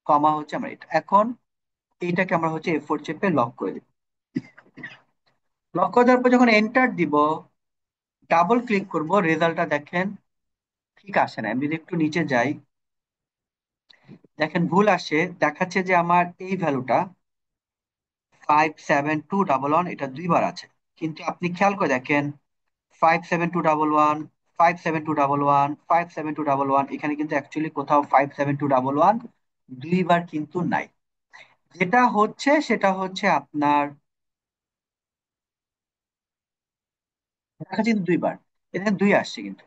কমা হচ্ছে আমার এটা। এখন এইটাকে আমরা হচ্ছে F4 চেপে লক করে দিব। লক করে দেওয়ার পর যখন এন্টার দিব, ডাবল ক্লিক করব, রেজাল্টটা দেখেন ঠিক আসে না। আমি যদি একটু নিচে যাই, দেখেন ভুল আসে, দেখাচ্ছে যে আমার এই ভ্যালুটা 57211 এটা দুইবার আছে। কিন্তু আপনি খেয়াল করে দেখেন 57211, 57211, 57211, এখানে কিন্তু অ্যাকচুয়ালি কোথাও 57211 দুইবার কিন্তু নাই। যেটা হচ্ছে সেটা হচ্ছে আপনার দেখাচ্ছে কিন্তু দুইবার, এখানে 2 আসছে কিন্তু।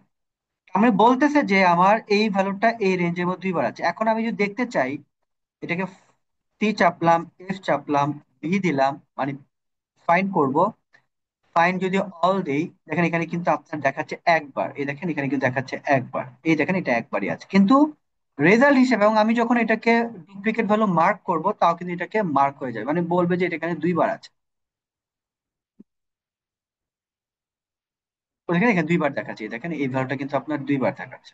আমি বলতেছে যে আমার এই ভ্যালুটা এই রেঞ্জের মধ্যে দুইবার আছে। এখন আমি যদি দেখতে চাই, এটাকে সি চাপলাম, এফ চাপলাম, ভি দিলাম, মানে ফাইন্ড করব। ফাইন্ড যদি অল দেই, দেখেন এখানে কিন্তু আপনার দেখাচ্ছে একবার, এই দেখেন এখানে কিন্তু দেখাচ্ছে একবার, এই দেখেন এটা একবারই আছে কিন্তু রেজাল্ট হিসেবে। এবং আমি যখন এটাকে ডুপ্লিকেট ভ্যালু মার্ক করব, তাও কিন্তু এটাকে মার্ক হয়ে যাবে, মানে বলবে যে এটা এখানে দুইবার আছে। তো দেখেন এখানে দুইবার দেখাচ্ছে, এই দেখেন এই ভ্যালুটা কিন্তু আপনার দুইবার দেখাচ্ছে।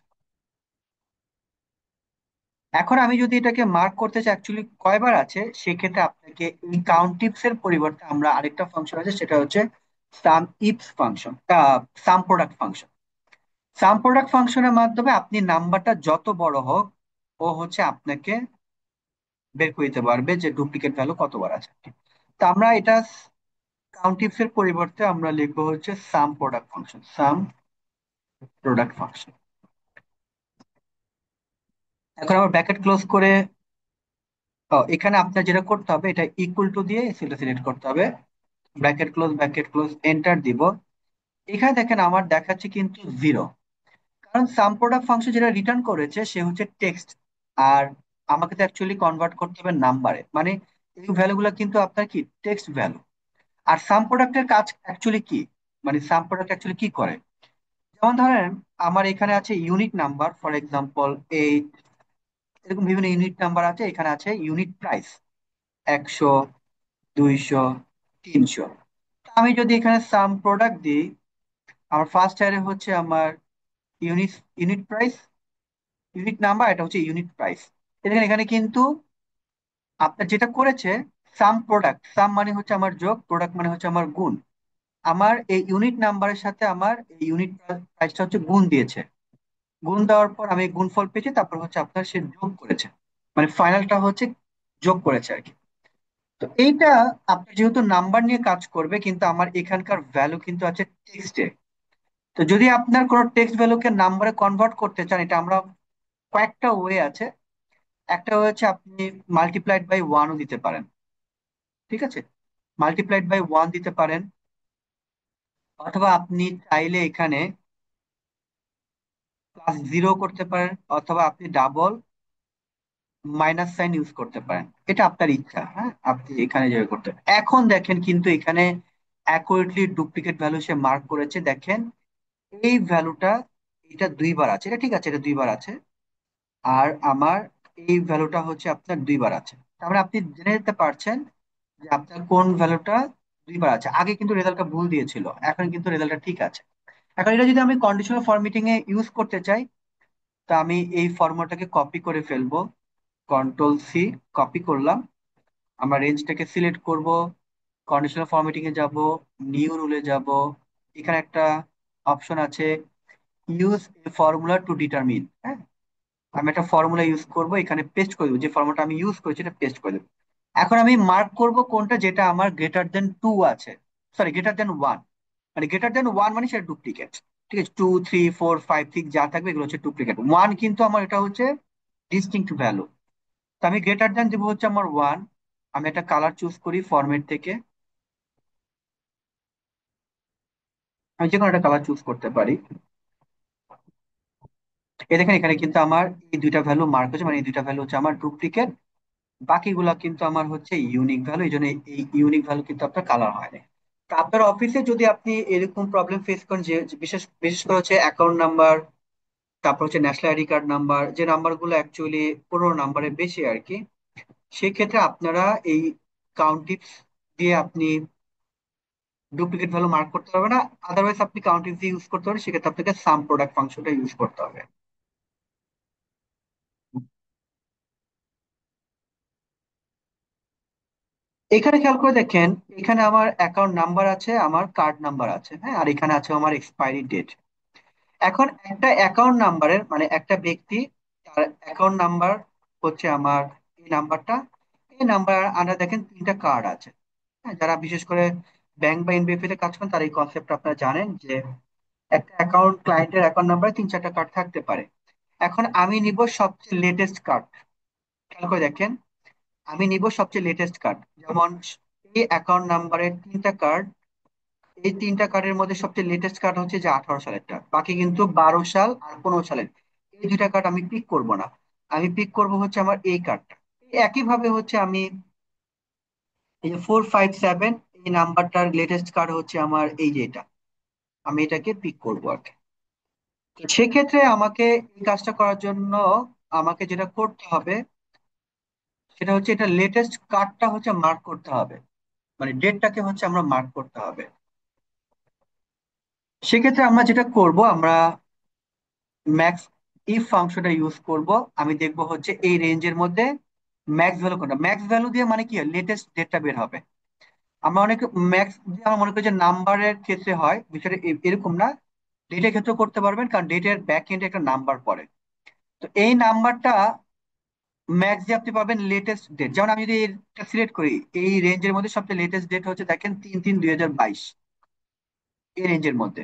এখন আমি যদি এটাকে মার্ক করতে চাই অ্যাকচুয়ালি কয়বার আছে, সেক্ষেত্রে আপনাকে এই কাউন্ট টিপস এর পরিবর্তে আমরা আরেকটা ফাংশন আছে, সেটা হচ্ছে সাম ইপস ফাংশন, সাম প্রোডাক্ট ফাংশন। সাম প্রোডাক্ট ফাংশনের মাধ্যমে আপনি নাম্বারটা যত বড় হোক, ও হচ্ছে আপনাকে বের করে দিতে পারবে যে ডুপ্লিকেট ভ্যালু কতবার আছে। তো আমরা এটা কাউন্ট টিপস এর পরিবর্তে আমরা লিখবো হচ্ছে সাম প্রোডাক্ট ফাংশন, সাম প্রোডাক্ট ফাংশন। এখন আবার ব্র্যাকেট ক্লোজ করে, এখানে আপনার যেটা করতে হবে, এটা ইকুয়াল টু দিয়ে সেটা সিলেক্ট করতে হবে, ব্র্যাকেট ক্লোজ এন্টার দিব। এখানে দেখেন আমার দেখাচ্ছে কিন্তু 0, কারণ সাম প্রোডাক্ট ফাংশন যেটা রিটার্ন করেছে সে হচ্ছে টেক্সট। আর আমাকে তো অ্যাকচুয়ালি কনভার্ট করতে হবে নাম্বারে, মানে এই ভ্যালুগুলো কিন্তু আপনার কি টেক্সট ভ্যালু। আর সাম প্রোডাক্টের কাজ অ্যাকচুয়ালি কি, মানে সাম প্রোডাক্ট অ্যাকচুয়ালি কি করে, যেমন ধরেন আমার এখানে আছে ইউনিট নাম্বার, ফর এক্সাম্পল এই এরকম বিভিন্ন ইউনিট নাম্বার আছে, এখানে আছে ইউনিট প্রাইস 100, 200, 300। আমি যদি এখানে সাম প্রোডাক্ট দিই, আমার ফার্স্ট ইয়ারে হচ্ছে আমার unit unit price, unit number, এটা হচ্ছে ইউনিট প্রাইস। দেখেন এখানে কিন্তু আপনার যেটা করেছে সাম প্রোডাক্ট, সাম মানে হচ্ছে আমার যোগ, প্রোডাক্ট মানে হচ্ছে আমার গুণ। আমার এই ইউনিট নাম্বারের সাথে আমার এই ইউনিট প্রাইসটা হচ্ছে গুণ দিয়েছে। গুণ দেওয়ার পর আমি গুণফল পেয়েছি, তারপর হচ্ছে আপনার সে যোগ করেছে, মানে ফাইনালটা হচ্ছে যোগ করেছে আর কি। তো এইটা আপনি যেহেতু নাম্বার নিয়ে কাজ করবে, কিন্তু আমার এখানকার ভ্যালু কিন্তু আছে টেক্সটে। তো যদি আপনার কোনো টেক্সট ভ্যালুকে নাম্বারে কনভার্ট করতে চান, এটা আমরা কয়েকটা ওয়ে আছে। একটা ওয়ে হচ্ছে আপনি মাল্টিপ্লাইড বাই ওয়ানও দিতে পারেন, ঠিক আছে? মাল্টিপ্লাইড বাই ওয়ান দিতে পারেন, অথবা আপনি চাইলে এখানে প্লাস জিরো করতে পারেন, অথবা আপনি ডাবল মাইনাস সাইন ইউজ করতে পারেন। এটা আপনার ইচ্ছা, হ্যাঁ, আপনি এখানে যেভাবে করতে পারেন। এখন দেখেন কিন্তু এখানে অ্যাকুরেটলি ডুপ্লিকেট ভ্যালু সে মার্ক করেছে, দেখেন এই ভ্যালুটা, এটা দুইবার আছে, এটা ঠিক আছে, এটা দুইবার আছে। আর আমার এই ভ্যালুটা হচ্ছে আপনার দুইবার আছে। তার মানে আপনি জেনে যেতে পারছেন যে আপনার কোন ভ্যালুটা দুইবার আছে। আগে কিন্তু রেজাল্টটা ভুল দিয়েছিল, এখন কিন্তু রেজাল্টটা ঠিক আছে। এখন এটা যদি আমি কন্ডিশনাল ফরম্যাটিং এ ইউজ করতে চাই, তা আমি এই ফর্মুলাটাকে কপি করে ফেলবো। কন্ট্রোল সি, কপি করলাম। আমরা রেঞ্জটাকে সিলেক্ট করব, কন্ডিশনাল ফরম্যাটিং এ যাব, নিউ রুলে যাব। এখানে একটা অপশন আছে, use a formula to determine. হ্যাঁ, আমি একটা ফর্মুলা ইউজ করব, এখানে পেস্ট করে দেবো, যে ফর্মুলাটা আমি ইউজ করেছি এটা পেস্ট করে দেবো। এখন আমি মার্ক করব কোনটা, যেটা আমার গ্রেটার দেন টু আছে, সরি গ্রেটার দেন ওয়ান। মানে গ্রেটার দেন ওয়ান মানে সেটা ডুপ্লিকেট, ঠিক আছে? Two, three, four, five, six যা থাকবে এগুলো হচ্ছে ডুপ্লিকেট। ওয়ান কিন্তু আমার এটা হচ্ছে ডিস্টিংক্ট ভ্যালু। তো আমি গ্রেটার দেন দেবো হচ্ছে আমার ওয়ান। আমি একটা কালার চুজ করি ফরম্যাট থেকে, আমি যে কোনো একটা কালার চুজ করতে পারি। এই দেখেন এখানে কিন্তু আমার এই দুইটা ভ্যালু মার্ক হচ্ছে, মানে এই দুইটা ভ্যালু হচ্ছে আমার ডুপ্লিকেট। বাকিগুলা কিন্তু আমার হচ্ছে ইউনিক ভ্যালু, এই জন্য এই ইউনিক ভ্যালু কিন্তু আপনার কালার হয় না। তা আপনার অফিসে যদি আপনি এরকম প্রবলেম ফেস করেন, যে যে বিশেষ বিশেষ করে হচ্ছে অ্যাকাউন্ট নাম্বার, তারপর হচ্ছে ন্যাশনাল আইডি কার্ড নাম্বার, যে নাম্বারগুলো অ্যাকচুয়ালি 15 নাম্বারের বেশি আর কি, সেই ক্ষেত্রে আপনারা এই কাউন্টিপস দিয়ে আপনি ডুপ্লিকেট ভ্যালু মার্ক করতে পারবেন না। আদারওয়াইজ আপনি কাউন্টিপস দিয়ে ইউজ করতে পারেন, সেক্ষেত্রে আপনাকে সাম প্রোডাক্ট ফাংশনটা ইউজ করতে হবে। এখানে খেয়াল করে দেখেন, এখানে আমার অ্যাকাউন্ট নাম্বার আছে, আমার কার্ড নাম্বার আছে, হ্যাঁ, আর এখানে আছে আমার এক্সপায়ারি ডেট। এখন একটা অ্যাকাউন্ট নাম্বারের মানে একটা ব্যক্তি, তার অ্যাকাউন্ট নাম্বার হচ্ছে আমার এই নাম্বারটা। এই নাম্বার আন্ডার দেখেন তিনটা কার্ড আছে। হ্যাঁ, যারা বিশেষ করে ব্যাংক বা এনবিএফসি তে কাজ করেন তারা এই কনসেপ্ট আপনারা জানেন, যে একটা অ্যাকাউন্ট ক্লায়েন্টের অ্যাকাউন্ট নাম্বারে তিন চারটা কার্ড থাকতে পারে। এখন আমি নিব সবচেয়ে লেটেস্ট কার্ড। খেয়াল করে দেখেন, আমি নিব সবচেয়ে লেটেস্ট কার্ড। যেমন এই অ্যাকাউন্ট নাম্বারের তিনটা কার্ড, এই তিনটা কার্ডের মধ্যে সবচেয়ে লেটেস্ট কার্ড হচ্ছে যে 18 সালেরটা, বাকি কিন্তু 12 সাল আর 15 সালের। এই দুইটা কার্ড আমি পিক করব না, আমি পিক করব হচ্ছে আমার এই কার্ডটা। একই ভাবে হচ্ছে আমি এই যে 457, এই নাম্বারটার লেটেস্ট কার্ড হচ্ছে আমার এই যে এটা, আমি এটাকে পিক করবো আর কি। তো সেক্ষেত্রে আমাকে এই কাজটা করার জন্য আমাকে যেটা করতে হবে সেটা হচ্ছে এটা লেটেস্ট কার্ডটা হচ্ছে মার্ক করতে হবে, মানে ডেটটাকে হচ্ছে আমরা মার্ক করতে হবে। সেক্ষেত্রে আমরা যেটা করব, আমরা ম্যাক্স ইফ ফাংশনটা ইউজ করব। আমি দেখব হচ্ছে এই রেঞ্জের মধ্যে ম্যাক্স ভ্যালু কোনটা। ম্যাক্স ভ্যালু দিয়ে মানে কি, লেটেস্ট ডেটটা বের হবে। আমরা অনেক ম্যাক্স দিয়ে আমরা মনে করি যে নাম্বারের ক্ষেত্রে হয়, বিষয়টা এরকম না। ডেটের ক্ষেত্রে করতে পারবেন, কারণ ডেটের ব্যাক এন্ডে একটা নাম্বার পড়ে। তো এই নাম্বারটা ম্যাক্স দিয়ে আপনি পাবেন লেটেস্ট ডেট। যেমন আমি যদি এটা সিলেক্ট করি, এই রেঞ্জের মধ্যে সবচেয়ে লেটেস্ট ডেট হচ্ছে দেখেন 3/3/2022, এই রেঞ্জের মধ্যে।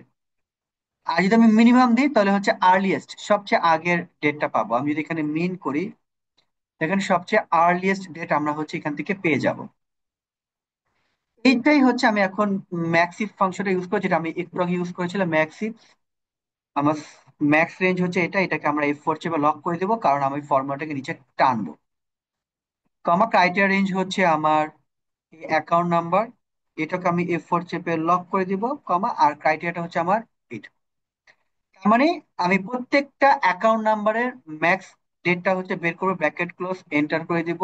আর যদি আমি মিনিমাম দিই তাহলে হচ্ছে আর্লিয়েস্ট, সবচেয়ে আগের ডেটটা পাবো। আমি যদি এখানে মিন করি, দেখেন সবচেয়ে আর্লিয়েস্ট ডেট আমরা হচ্ছে এখান থেকে পেয়ে যাব। এইটাই হচ্ছে আমি এখন ম্যাক্সিফ ফাংশনটা ইউজ করি, যেটা আমি একটু আগে ইউজ করেছিলাম ম্যাক্সিফ। আমার ম্যাক্স রেঞ্জ হচ্ছে এটা, এটাকে আমরা F4 চেপে লক করে দেবো, কারণ আমি ফর্মুলাটাকে নিচে টানবো। তো আমার ক্রাইটেরিয়া রেঞ্জ হচ্ছে আমার অ্যাকাউন্ট নাম্বার, এটাকে আমি F4 চেপে লক করে দিব, কমা, আর ক্রাইটেরিয়াটা হচ্ছে আমার এটা। তার মানে আমি প্রত্যেকটা অ্যাকাউন্ট নাম্বারের ম্যাক্স ডেটটা হচ্ছে বের করবো, ব্র্যাকেট ক্লোজ, এন্টার করে দিব।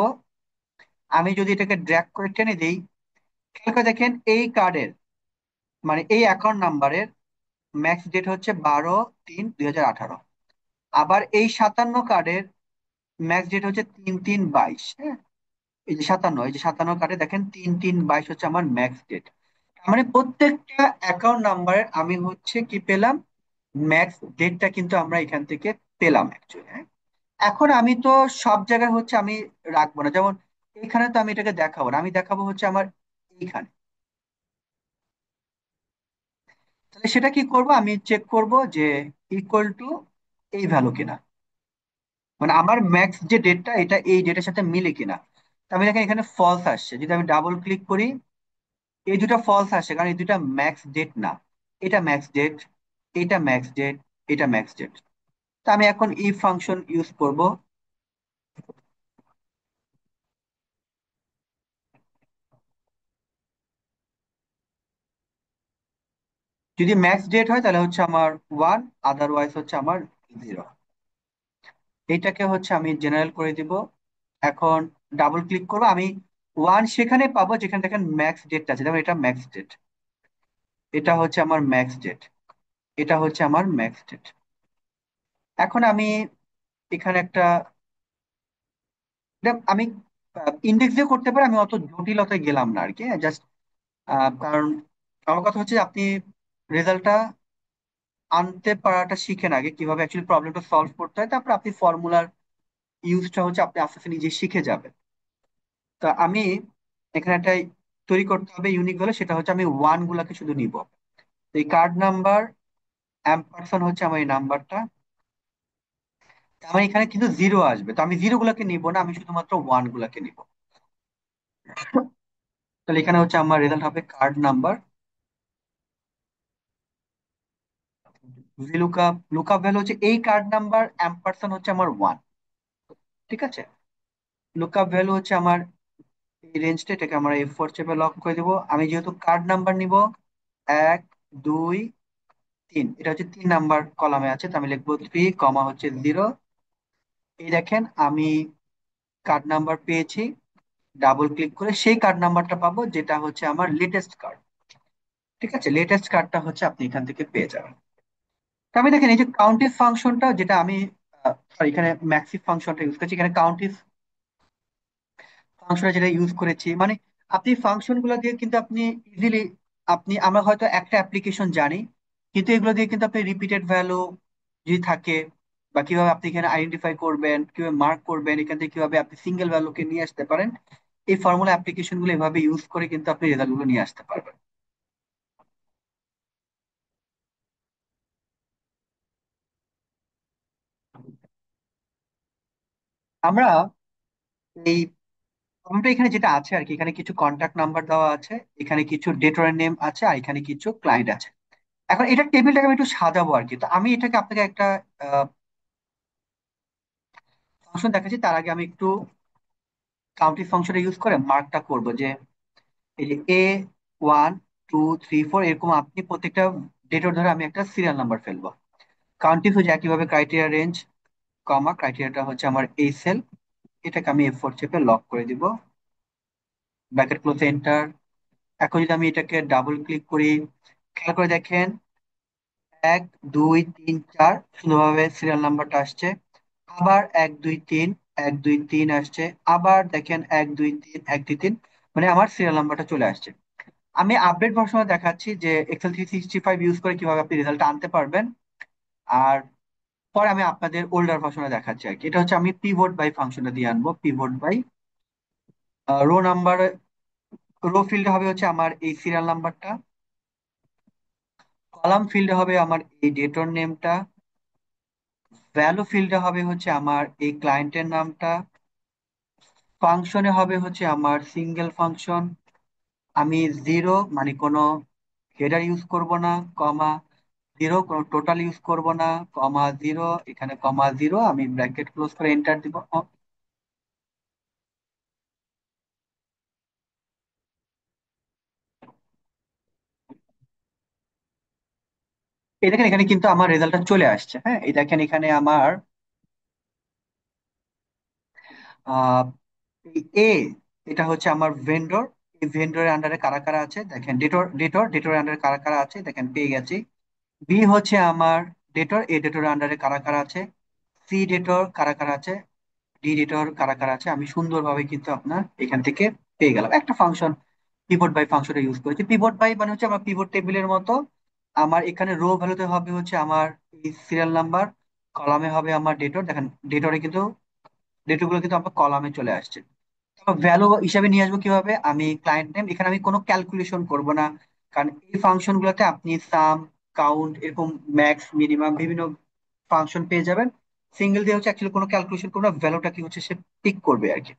আমি যদি এটাকে ড্র্যাগ করে টেনে দিই, খেয়াল করে দেখেন এই কার্ডের মানে এই অ্যাকাউন্ট নাম্বারের ম্যাক্স ডেট হচ্ছে 12/3/2018। আবার এই 57 কার্ডের ম্যাক্স ডেট হচ্ছে 3/3/22। হ্যাঁ, এই যে 57, এই যে 57 কার্ডে দেখেন 3/3/22 হচ্ছে আমার ম্যাক্স ডেট। মানে প্রত্যেকটা অ্যাকাউন্ট নাম্বারের আমি হচ্ছে কি পেলাম, ম্যাক্স ডেটটা কিন্তু আমরা এখান থেকে পেলাম অ্যাকচুয়ালি। হ্যাঁ, এখন আমি তো সব জায়গায় হচ্ছে আমি রাখবো না, যেমন এখানে তো আমি এটাকে দেখাবো না, আমি দেখাবো হচ্ছে আমার এইখানে। তাহলে সেটা কি করব, আমি চেক করব যে ইকুয়াল টু এই ভ্যালু কিনা, মানে আমার ম্যাক্স যে ডেটটা এটা এই ডেটের সাথে মিলে কিনা। তো আমি দেখেন এখানে ফলস আসছে, যদি আমি ডাবল ক্লিক করি এই দুটো ফলস আসছে, কারণ এই দুটা ম্যাক্স ডেট না। এটা ম্যাক্স ডেট, এটা ম্যাক্স ডেট, এটা ম্যাক্স ডেট। তো আমি এখন ইফ ফাংশন ইউজ করব। যদি ম্যাক্স ডেট হয় তাহলে হচ্ছে আমার ওয়ান, আদারওয়াইজ হচ্ছে আমার জিরো। এইটাকে হচ্ছে আমি জেনারেল করে দিব। এখন ডাবল ক্লিক করবো, আমি ওয়ান সেখানে পাবো যেখানে দেখেন ম্যাক্স ডেটটা আছে, যেমন এটা ম্যাক্স ডেট, এটা হচ্ছে আমার ম্যাক্স ডেট, এটা হচ্ছে আমার ম্যাক্স ডেট। এখন আমি এখানে একটা আমি ইন্ডেক্স দিয়ে করতে পারি, আমি অত জটিলতায় গেলাম না আর কি, জাস্ট কারণ আমার কথা হচ্ছে আপনি রেজাল্টটা আনতে পারাটা শিখেন আগে, কিভাবে অ্যাকচুয়ালি প্রবলেমটা সলভ করতে হয়, তারপর আপনি ফর্মুলার ইউজটা হচ্ছে আপনি আস্তে আস্তে নিজে শিখে যাবেন। তো আমি এখানে একটা তৈরি করতে হবে ইউনিক ভ্যালু, সেটা হচ্ছে আমি ওয়ান গুলাকে শুধু নিব। তো এই কার্ড নাম্বার অ্যাম্পারসন হচ্ছে আমার এই নাম্বারটা, আমার এখানে কিন্তু জিরো আসবে, তো আমি জিরো গুলাকে নিব না, আমি শুধুমাত্র ওয়ান গুলাকে নিব। তাহলে এখানে হচ্ছে আমার রেজাল্ট হবে card number. Lookup lookup value হচ্ছে এই কার্ড নাম্বার অ্যাম্পারসন হচ্ছে আমার ওয়ান। ঠিক আছে, লুকআপ ভ্যালু হচ্ছে আমার এই রেঞ্জটা, এটাকে আমরা F4 চেপে লক করে দিব। আমি যেহেতু কার্ড নাম্বার নিব এক, দুই, তিন, এটা হচ্ছে তিন নাম্বার কলামে আছে, তো আমি লিখবো থ্রি কমা হচ্ছে জিরো। এই দেখেন আমি কার্ড নাম্বার পেয়েছি, ডাবল ক্লিক করে সেই কার্ড নাম্বারটা পাবো যেটা হচ্ছে আমার লেটেস্ট কার্ড। ঠিক আছে, লেটেস্ট কার্ডটা হচ্ছে আপনি এখান থেকে পেয়ে যাবেন। তো আমি দেখেন এই যে কাউন্টিভ ফাংশনটা যেটা আমি সরি এখানে ম্যাক্সিভ ফাংশনটা ইউজ করেছি, এখানে কাউন্টিভ ফাংশনে যেটা ইউজ করেছি, মানে আপনি ফাংশন গুলো দিয়ে কিন্তু আপনি ইজিলি, আমরা হয়তো একটা অ্যাপ্লিকেশন জানি, কিন্তু এগুলো দিয়ে কিন্তু আপনি রিপিটেড ভ্যালু যদি থাকে, বা কিভাবে আপনি এখানে আইডেন্টিফাই করবেন, কিভাবে মার্ক করবেন, এখান থেকে কিভাবে আপনি সিঙ্গেল ভ্যালুকে নিয়ে আসতে পারেন, এই ফর্মুলা অ্যাপ্লিকেশন গুলো এভাবে ইউজ করে কিন্তু আপনি রেজাল্ট গুলো নিয়ে আসতে পারবেন। আমরা এই ফর্মটা এখানে যেটা আছে আর কি, এখানে কিছু কন্ট্যাক্ট নাম্বার দেওয়া আছে, এখানে কিছু ডেটরের নেম আছে, আর এখানে কিছু ক্লায়েন্ট আছে। এখন এটা টেবিলটাকে আমি একটু সাজাবো আর কি, তো আমি এটাকে আপনাকে একটা ফাংশন দেখাচ্ছি, তার আগে আমি একটু কাউন্টিং ফাংশনটা ইউজ করে মার্কটা করব যে এই যে ওয়ান, টু, থ্রি, ফোর, এরকম আপনি প্রত্যেকটা ডেটর ধরে আমি একটা সিরিয়াল নাম্বার ফেলবো। কাউন্টিং হচ্ছে একইভাবে ক্রাইটেরিয়া রেঞ্জ কমা ক্রাইটেরিয়াটা হচ্ছে আমার এই সেল, এটাকে আমি F4 চেপে লক করে দিব, ব্র্যাকেট ক্লোজ এন্টার। এখন যদি আমি এটাকে ডাবল ক্লিক করি, খেয়াল করে দেখেন এক, দুই, তিন, চার সুন্দরভাবে সিরিয়াল নাম্বারটা আসছে। আবার এক, দুই, তিন, এক, দুই, তিন আসছে। আবার দেখেন এক, দুই, তিন, এক, দুই, তিন, মানে আমার সিরিয়াল নাম্বারটা চলে আসছে। আমি আপডেট ভার্সনে দেখাচ্ছি যে Excel 365 ইউজ করে কিভাবে আপনি রেজাল্ট আনতে পারবেন। আর পরে আমি আপনাদের ওল্ডার ভার্সনে দেখাচ্ছি আর কি। এটা হচ্ছে আমি পিভট বাই ফাংশনটা দিয়ে আনবো, pivot by row number. Row ফিল্ডে হবে হচ্ছে আমার এই সিরিয়াল নাম্বারটা, কলাম ফিল্ডে হবে আমার এই ডেটর নেমটা, ভ্যালু ফিল্ডে হবে হচ্ছে আমার এই ক্লায়েন্টের নামটা, ফাংশনে হবে হচ্ছে আমার সিঙ্গেল ফাংশন। আমি জিরো মানে কোনো হেডার ইউজ করব না, কমা জিরো কোনো টোটাল ইউজ করব না, কমা জিরো, এখানে কমা জিরো, আমি ব্র্যাকেট ক্লোজ করে এন্টার দিব। এই দেখেন এখানে কিন্তু আমার রেজাল্টটা চলে আসছে। হ্যাঁ, এই দেখেন এখানে আমার আহ এ, এটা হচ্ছে আমার ভেন্ডর। এই ভেন্ডরের আন্ডারে কারা কারা আছে দেখেন, ডেটরের আন্ডারে কারা কারা আছে দেখেন, পেয়ে গেছি। বি হচ্ছে আমার ডেটর, এ ডেটরের আন্ডারে কারা কারা আছে, সি ডেটর কারা কারা আছে, ডি ডেটর কারা কারা আছে, আমি সুন্দরভাবে কিন্তু আপনার এখান থেকে পেয়ে গেলাম একটা ফাংশন। পিভট বাই ফাংশনটা ইউজ করেছি, পিভট বাই মানে হচ্ছে আমার পিভট টেবিলের মতো। আমার এখানে রো ভ্যালুতে হবে হচ্ছে আমার এই সিরিয়াল নাম্বার, কলামে হবে আমার ডেটর, দেখেন ডেটরে কিন্তু ডেটর গুলো কিন্তু আমার কলামে চলে আসছে। ভ্যালু হিসাবে নিয়ে আসবো কিভাবে, আমি ক্লায়েন্ট নেম, এখানে আমি কোনো ক্যালকুলেশন করব না, কারণ এই ফাংশন গুলোতে আপনি সাম কাউন্ট এরকম ম্যাক্স মিনিমাম বিভিন্ন ফাংশন পেয়ে যাবেন। সিঙ্গেল দিয়ে হচ্ছে অ্যাকচুয়ালি কোনো ক্যালকুলেশন করবে ভ্যালুটা কি হচ্ছে সে পিক করবে আর কি।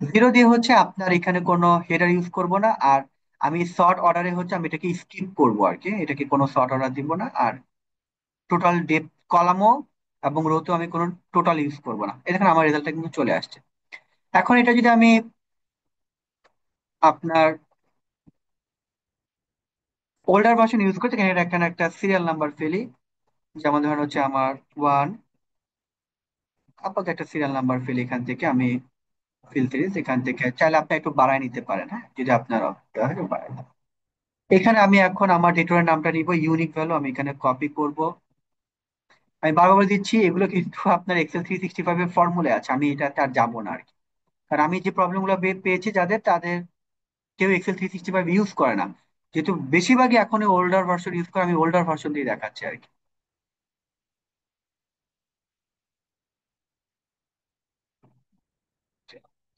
জিরো দিয়ে হচ্ছে আপনার এখানে কোনো হেডার ইউজ করব না। আর আমি সর্ট অর্ডারে হচ্ছে আমি এটাকে স্কিপ করব আর কি, এটাকে কোনো সর্ট অর্ডার দিব না। আর টোটাল ডেপ কলামও এবং রোতেও আমি কোনো টোটাল ইউজ করব না। এই দেখেন আমার রেজাল্টটা কিন্তু চলে আসছে। এখন এটা যদি আমি আপনার ওল্ডার ভার্সন ইউজ করি, এখানে এখানে একটা সিরিয়াল নাম্বার ফেলি। যেমন ধরেন হচ্ছে আমার ওয়ান, আপাতত একটা সিরিয়াল নাম্বার ফেলি এখান থেকে আমি, ফিল্টারিজ এখান থেকে চাইলে আপনি একটু বাড়ায় নিতে পারেন, হ্যাঁ যদি আপনার অসুবিধা হয় একটু বাড়ায় নেন। এখানে আমি এখন আমার ডেটরের নামটা নিব, ইউনিক ভ্যালু আমি এখানে কপি করব। আমি বারবার বলে দিচ্ছি এগুলো কিন্তু আপনার এক্সেল 365 এর ফর্মুলা আছে, আমি এটাতে আর যাবো না আর কি। কারণ আমি যে প্রবলেম গুলো পেয়েছি তাদের কেউ এক্সেল 365 ইউজ করে না। যেহেতু বেশিরভাগই এখন ওল্ডার ভার্সন ইউজ করে, আমি ওল্ডার ভার্সন দিয়ে দেখাচ্ছি আর কি।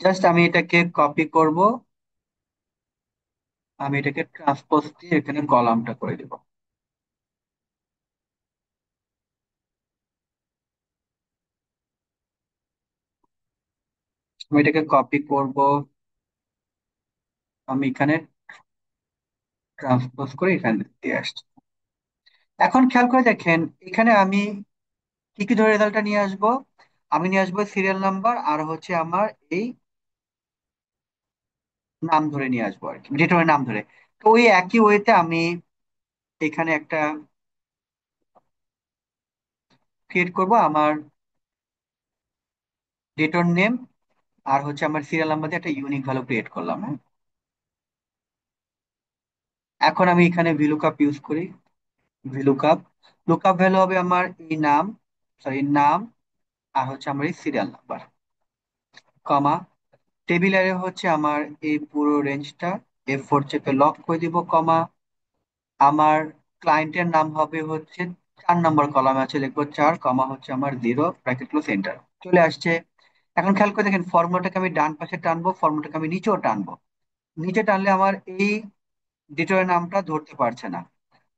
জাস্ট আমি এটাকে কপি করব, আমি এটাকে ট্রান্সপোজ দিয়ে এখানে কলামটা করে দিব। আমি এটাকে কপি করব, আমি এখানে ট্রান্সপোজ করে এখানে দিয়ে আসছি। এখন খেয়াল করে দেখেন এখানে আমি কি কি ধরে রেজাল্টটা নিয়ে আসবো। আমি নিয়ে আসবো সিরিয়াল নাম্বার আর হচ্ছে আমার এই নাম ধরে নিয়ে আসবো আর কি, ডেটরের নাম ধরে। তো ওই একই ওয়েতে আমি এখানে একটা ক্রিয়েট করব, আমার ডেটর নেম আর হচ্ছে আমার সিরিয়াল নাম্বার দিয়ে একটা ইউনিক ভ্যালু ক্রিয়েট করলাম, হ্যাঁ। এখন আমি এখানে ভিলুকাপ ইউজ করি। ভিলুকাপ, লুকআপ ভ্যালু হবে আমার এই নাম, সরি নাম, আর হচ্ছে আমার এই সিরিয়াল নাম্বার, কমা, টেবিলারে হচ্ছে আমার এই পুরো রেঞ্জটা F4 চেপে লক করে দিব, কমা, আমার ক্লায়েন্টের নাম হবে হচ্ছে 4 নম্বর কলামে আছে লিখবো 4, কমা হচ্ছে আমার 0, ব্র্যাকেট ক্লোজ, এন্টার। চলে আসছে। এখন খেয়াল করে দেখেন ফর্মুলাটাকে আমি ডান পাশে টানবো, ফর্মুলাটাকে আমি নিচেও টানবো। নিচে টানলে আমার এই দ্বিতীয় নামটা ধরতে পারছে না।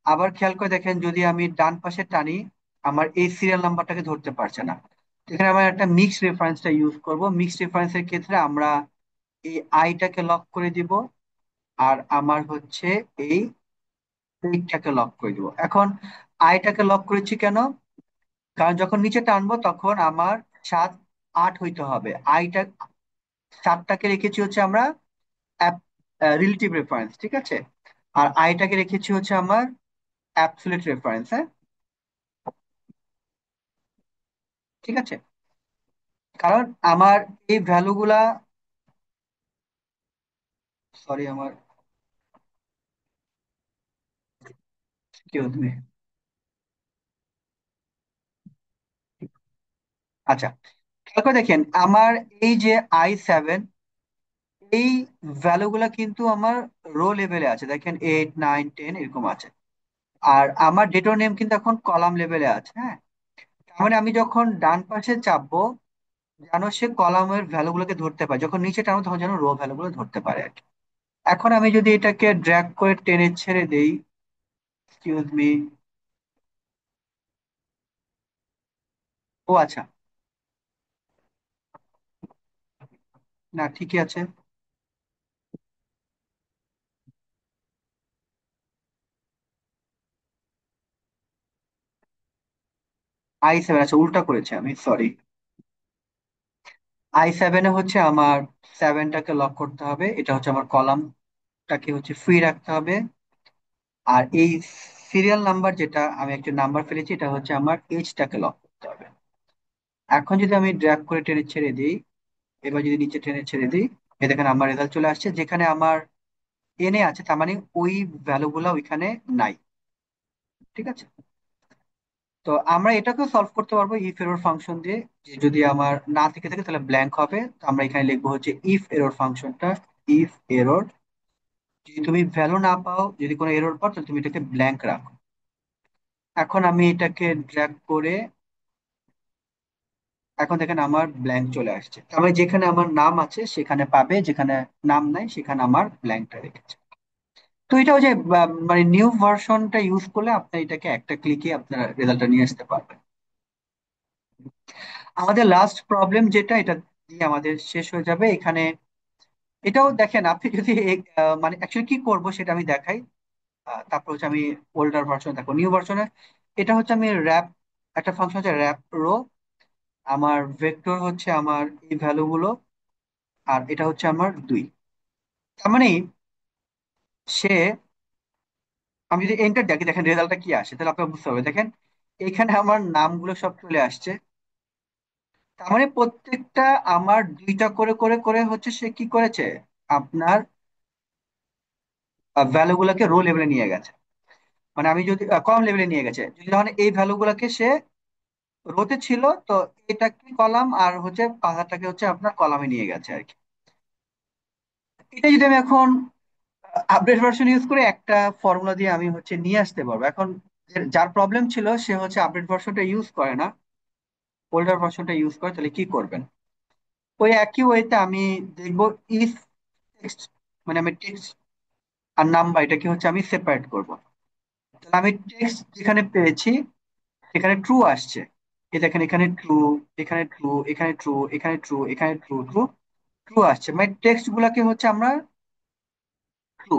আবার খেয়াল করে দেখেন যদি আমি ডান পাশে টানি, আমার এই সিরিয়াল নাম্বারটাকে ধরতে পারছে না। তো এখানে আমার একটা মিক্স রেফারেন্সটা ইউজ করব। মিক্স রেফারেন্সের ক্ষেত্রে আমরা এই আইটাকে লক করে দিব, আর আমার হচ্ছে এই এইটাকে লক করে দিব। এখন আইটাকে লক করেছি কেন? কারণ যখন নিচে টানবো তখন আমার 7 8 হইতে হবে। আইটা 7টাকে রেখেছি হচ্ছে আমরা রিলেটিভ রেফারেন্স, ঠিক আছে। আর আইটাকে রেখেছি হচ্ছে আমার অ্যাবসলিউট রেফারেন্স, হ্যাঁ, ঠিক আছে। কারণ আমার এই ভ্যালুগুলা, সরি আমার কি তুমি, আচ্ছা খেয়াল করে দেখেন আমার এই যে I7, এই ভ্যালুগুলা কিন্তু আমার রো লেভেলে আছে, দেখেন 8 9 10 এরকম আছে। আর আমার ডেটর নেম কিন্তু এখন কলাম লেভেলে আছে, হ্যাঁ। তার মানে আমি যখন ডান পাশে চাপবো যেন সে কলামের ভ্যালুগুলোকে ধরতে পারে, যখন নিচে টানবো তখন যেন রো ভ্যালুগুলো ধরতে পারে আর কি। এখন আমি যদি এটাকে ড্র্যাগ করে টেনে ছেড়ে দেই, এক্সকিউজ মি, ও আচ্ছা, না ঠিকই আছে। I7, আচ্ছা উল্টা করেছি আমি, সরি। I7-এ হচ্ছে আমার 7টাকে লক করতে হবে, এটা হচ্ছে আমার কলামটাকে হচ্ছে ফ্রি রাখতে হবে। আর এই সিরিয়াল নাম্বার যেটা আমি একটা নাম্বার ফেলেছি এটা হচ্ছে আমার এইচটাকে লক করতে হবে। এখন যদি আমি ড্র্যাগ করে টেনে ছেড়ে দিই, এবার যদি নিচে টেনে ছেড়ে দিই, এ দেখেন আমার রেজাল্ট চলে আসছে। যেখানে আমার এনে আছে তার মানে ওই ভ্যালু গুলা ওইখানে নাই, ঠিক আছে। তো আমরা এটাকেও সলভ করতে পারবো ইফ এরর ফাংশন দিয়ে, যে যদি আমার না থেকে থাকে তাহলে ব্ল্যাঙ্ক হবে। তো আমরা এখানে লিখবো হচ্ছে ইফ এরর ফাংশনটা, ইফ এরর, যদি তুমি ভ্যালু না পাও, যদি কোনো এরর পাও তাহলে তুমি এটাকে ব্ল্যাঙ্ক রাখো। এখন আমি এটাকে ড্র্যাগ করে, এখন দেখেন আমার ব্ল্যাঙ্ক চলে আসছে। তার মানে যেখানে আমার নাম আছে সেখানে পাবে, যেখানে নাম নাই সেখানে আমার ব্ল্যাঙ্কটা রেখেছে। তো এটা ওই যে মানে নিউ ভার্সনটা ইউজ করলে আপনি এটাকে একটা ক্লিকে আপনার রেজাল্টটা নিয়ে আসতে পারবেন। আমাদের লাস্ট প্রবলেম যেটা, এটা দিয়ে আমাদের শেষ হয়ে যাবে এখানে। এটাও দেখেন, আপনি যদি মানে অ্যাকচুয়ালি কি করব সেটা আমি দেখাই। তারপর হচ্ছে আমি ওল্ডার ভার্সন দেখো, নিউ ভার্সনে এটা হচ্ছে আমি র্যাপ, একটা ফাংশন হচ্ছে র্যাপ রো। আমার ভেক্টর হচ্ছে আমার এই ভ্যালু গুলো, আর এটা হচ্ছে আমার 2। তার মানে সে, আমি যদি এন্টার দেখি, দেখেন রেজাল্টটা কি আসে, তাহলে আপনার বুঝতে হবে। দেখেন এখানে আমার নামগুলো সব চলে আসছে। তার মানে প্রত্যেকটা আমার দুইটা করে করে করে হচ্ছে সে কি করেছে, আপনার ভ্যালু গুলাকে রো লেভেলে নিয়ে গেছে। মানে আমি যদি কলাম লেভেলে নিয়ে গেছে, যদি ধরেন এই ভ্যালু গুলাকে সে রোতে ছিল, তো এটাকে কলাম আর হচ্ছে পাহাড়টাকে হচ্ছে আপনার কলামে নিয়ে গেছে আর কি। এটা যদি আমি এখন আপডেট ভার্সন ইউজ করে একটা ফর্মুলা দিয়ে আমি হচ্ছে নিয়ে আসতে পারবো। এখন যার প্রবলেম ছিল সে হচ্ছে আপডেট ভার্সনটা ইউজ করে না, ওল্ডার ভার্সনটা ইউজ করে, তাহলে কি করবেন? ওই একই ওয়েতে আমি দেখবো ইফ টেক্সট, মানে আমি টেক্সট আর নাম্বার এটাকে হচ্ছে আমি সেপারেট করব। তাহলে আমি টেক্সট যেখানে পেয়েছি এখানে ট্রু আসছে, এই দেখেন এখানে ট্রু, এখানে ট্রু, এখানে ট্রু, এখানে ট্রু, এখানে ট্রু, ট্রু, ট্রু আসছে। মানে টেক্সট গুলাকে হচ্ছে আমরা ট্রু,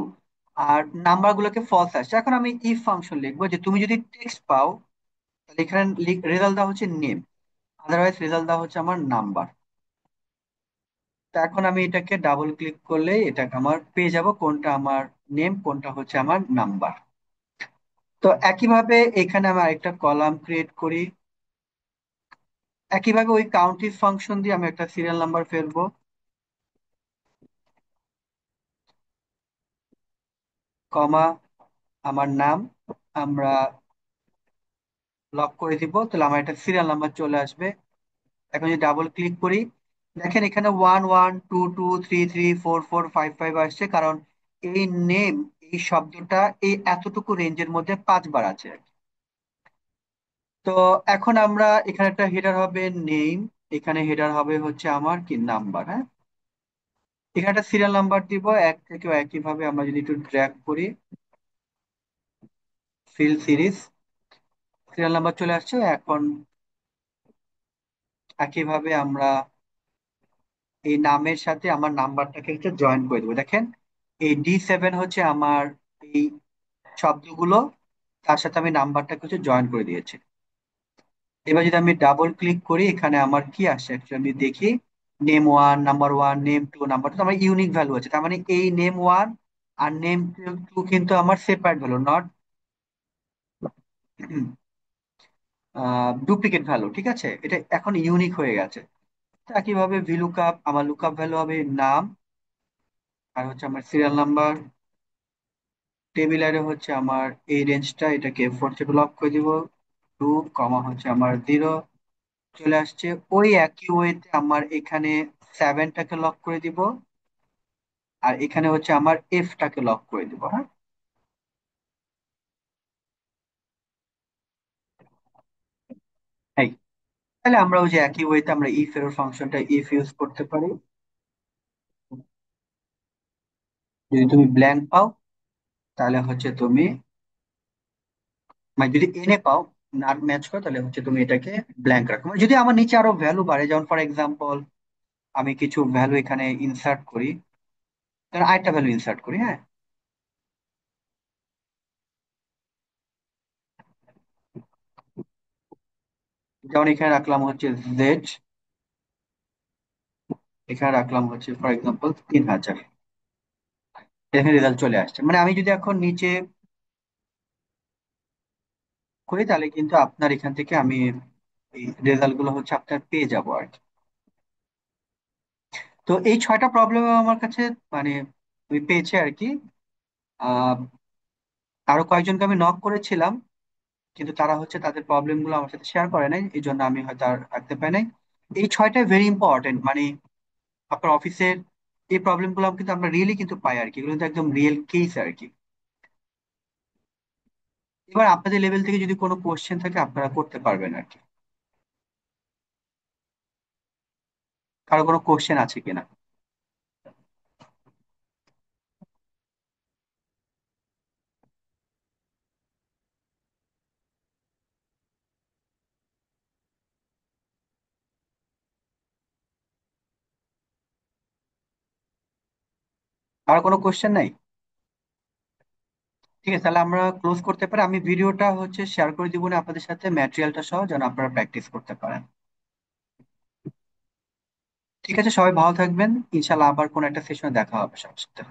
আর নাম্বার গুলোকে ফলস আসছে। এখন আমি ইফ ফাংশন লিখবো যে তুমি যদি টেক্সট পাও, তাহলে এখানে রেজাল্ট দেওয়া হচ্ছে নেম, আদারওয়াইজ রেজাল্ট দেওয়া হচ্ছে আমার নাম্বার। তো এখন আমি এটাকে ডাবল ক্লিক করলে এটা আমার পেয়ে যাব কোনটা আমার নেম, কোনটা হচ্ছে আমার নাম্বার। তো একইভাবে এখানে আমি আরেকটা কলাম ক্রিয়েট করি। একইভাবে ওই কাউন্টিং ফাংশন দিয়ে আমি একটা সিরিয়াল নাম্বার ফেলবো, কমা আমার নাম আমরা লক করে দিব, তাহলে আমার একটা সিরিয়াল নাম্বার চলে আসবে। এখন যদি ডাবল ক্লিক করি, দেখেন এখানে 1 1 2 2 3 3 4 4 5 5 আসছে, কারণ এই নেম, এই শব্দটা এই এতটুকু রেঞ্জের মধ্যে 5 বার আছে। তো এখন আমরা এখানে একটা হেডার হবে নেম, এখানে হেডার হবে হচ্ছে আমার কি নাম্বার, হ্যাঁ। এখানে একটা সিরিয়াল নাম্বার দিব, এক থেকে একইভাবে আমরা যদি একটু ড্র্যাগ করি, ফিল সিরিজ, সিরিয়াল নাম্বার চলে আসছে। এখন একইভাবে আমরা এই নামের সাথে আমার নাম্বারটাকে হচ্ছে জয়েন করে দেবো। দেখেন এই D7 হচ্ছে আমার এই শব্দগুলো, তার সাথে আমি নাম্বারটাকে হচ্ছে জয়েন করে দিয়েছি। এবার যদি আমি ডাবল ক্লিক করি, এখানে আমার কি আসে অ্যাকচুয়ালি আমি দেখি, name one, number one, name two, number two, আমার ইউনিক ভ্যালু আছে। তার মানে এই নেম ওয়ান আর নেম টু কিন্তু আমার separate value, not duplicate value, ঠিক আছে, এটা এখন ইউনিক হয়ে গেছে। তো একইভাবে ভিলুকআপ, আমার লুকআপ ভ্যালু হবে নাম আর হচ্ছে আমার সিরিয়াল নাম্বার। টেবিলারে হচ্ছে আমার এই রেঞ্জটা, এটাকে 4 থেকে লক করে দিব, 2 কমা হচ্ছে আমার 0 চলে আসছে। ওই একই ওয়েতে আমার এখানে 7টাকে লক করে দিব, আর এখানে হচ্ছে আমার এফটাকে লক করে দিব, হ্যাঁ। এই, তাহলে আমরা ওই যে একই ওয়েতে আমরা ইফ এর ফাংশনটা ইফ ইউজ করতে পারি। যদি তুমি ব্ল্যাঙ্ক পাও, তাহলে হচ্ছে তুমি, মানে যদি এনে পাও না ম্যাচ করো, তাহলে হচ্ছে তুমি এটাকে ব্ল্যাঙ্ক রাখো। মানে যদি আমার নিচে আরো ভ্যালু বাড়ে, যেমন ফর এক্সাম্পল আমি কিছু ভ্যালু এখানে ইনসার্ট করি, ধর আরেকটা ভ্যালু ইনসার্ট করি, হ্যাঁ। যেমন এখানে রাখলাম হচ্ছে জেড, এখানে রাখলাম হচ্ছে ফর এক্সাম্পল 3000, এখানে রেজাল্ট চলে আসছে। মানে আমি যদি এখন নিচে করি, তাহলে কিন্তু আপনার এখান থেকে আমি এই রেজাল্ট গুলো হচ্ছে আপনার পেয়ে যাবো আর কি। তো এই 6টা প্রবলেম আমার কাছে মানে আমি পেয়েছি আর কি। আহ আরো কয়েকজনকে আমি নক করেছিলাম, কিন্তু তারা হচ্ছে তাদের প্রবলেম গুলো আমার সাথে শেয়ার করে নাই, এই জন্য আমি হয়তো আর রাখতে পারি নাই। এই 6টাই ভেরি ইম্পর্টেন্ট, মানে আপনার অফিসের এই প্রবলেম গুলো কিন্তু আমরা রিয়েলি কিন্তু পাই আর কি, এগুলো কিন্তু একদম রিয়েল কেস আর কি। এবার আপনাদের লেভেল থেকে যদি কোনো কোশ্চেন থাকে আপনারা করতে পারবেন আর কি। কারো কোনো কোশ্চেন আছে কিনা? আর কোনো কোশ্চেন নাই? ঠিক আছে, তাহলে আমরা ক্লোজ করতে পারি। আমি ভিডিওটা হচ্ছে শেয়ার করে দিব না আপনাদের সাথে, ম্যাটেরিয়ালটা সহ, যেন আপনারা প্র্যাকটিস করতে পারেন। ঠিক আছে, সবাই ভালো থাকবেন। ইনশাল্লাহ আবার কোনো একটা সেশনে দেখা হবে সবার সাথে।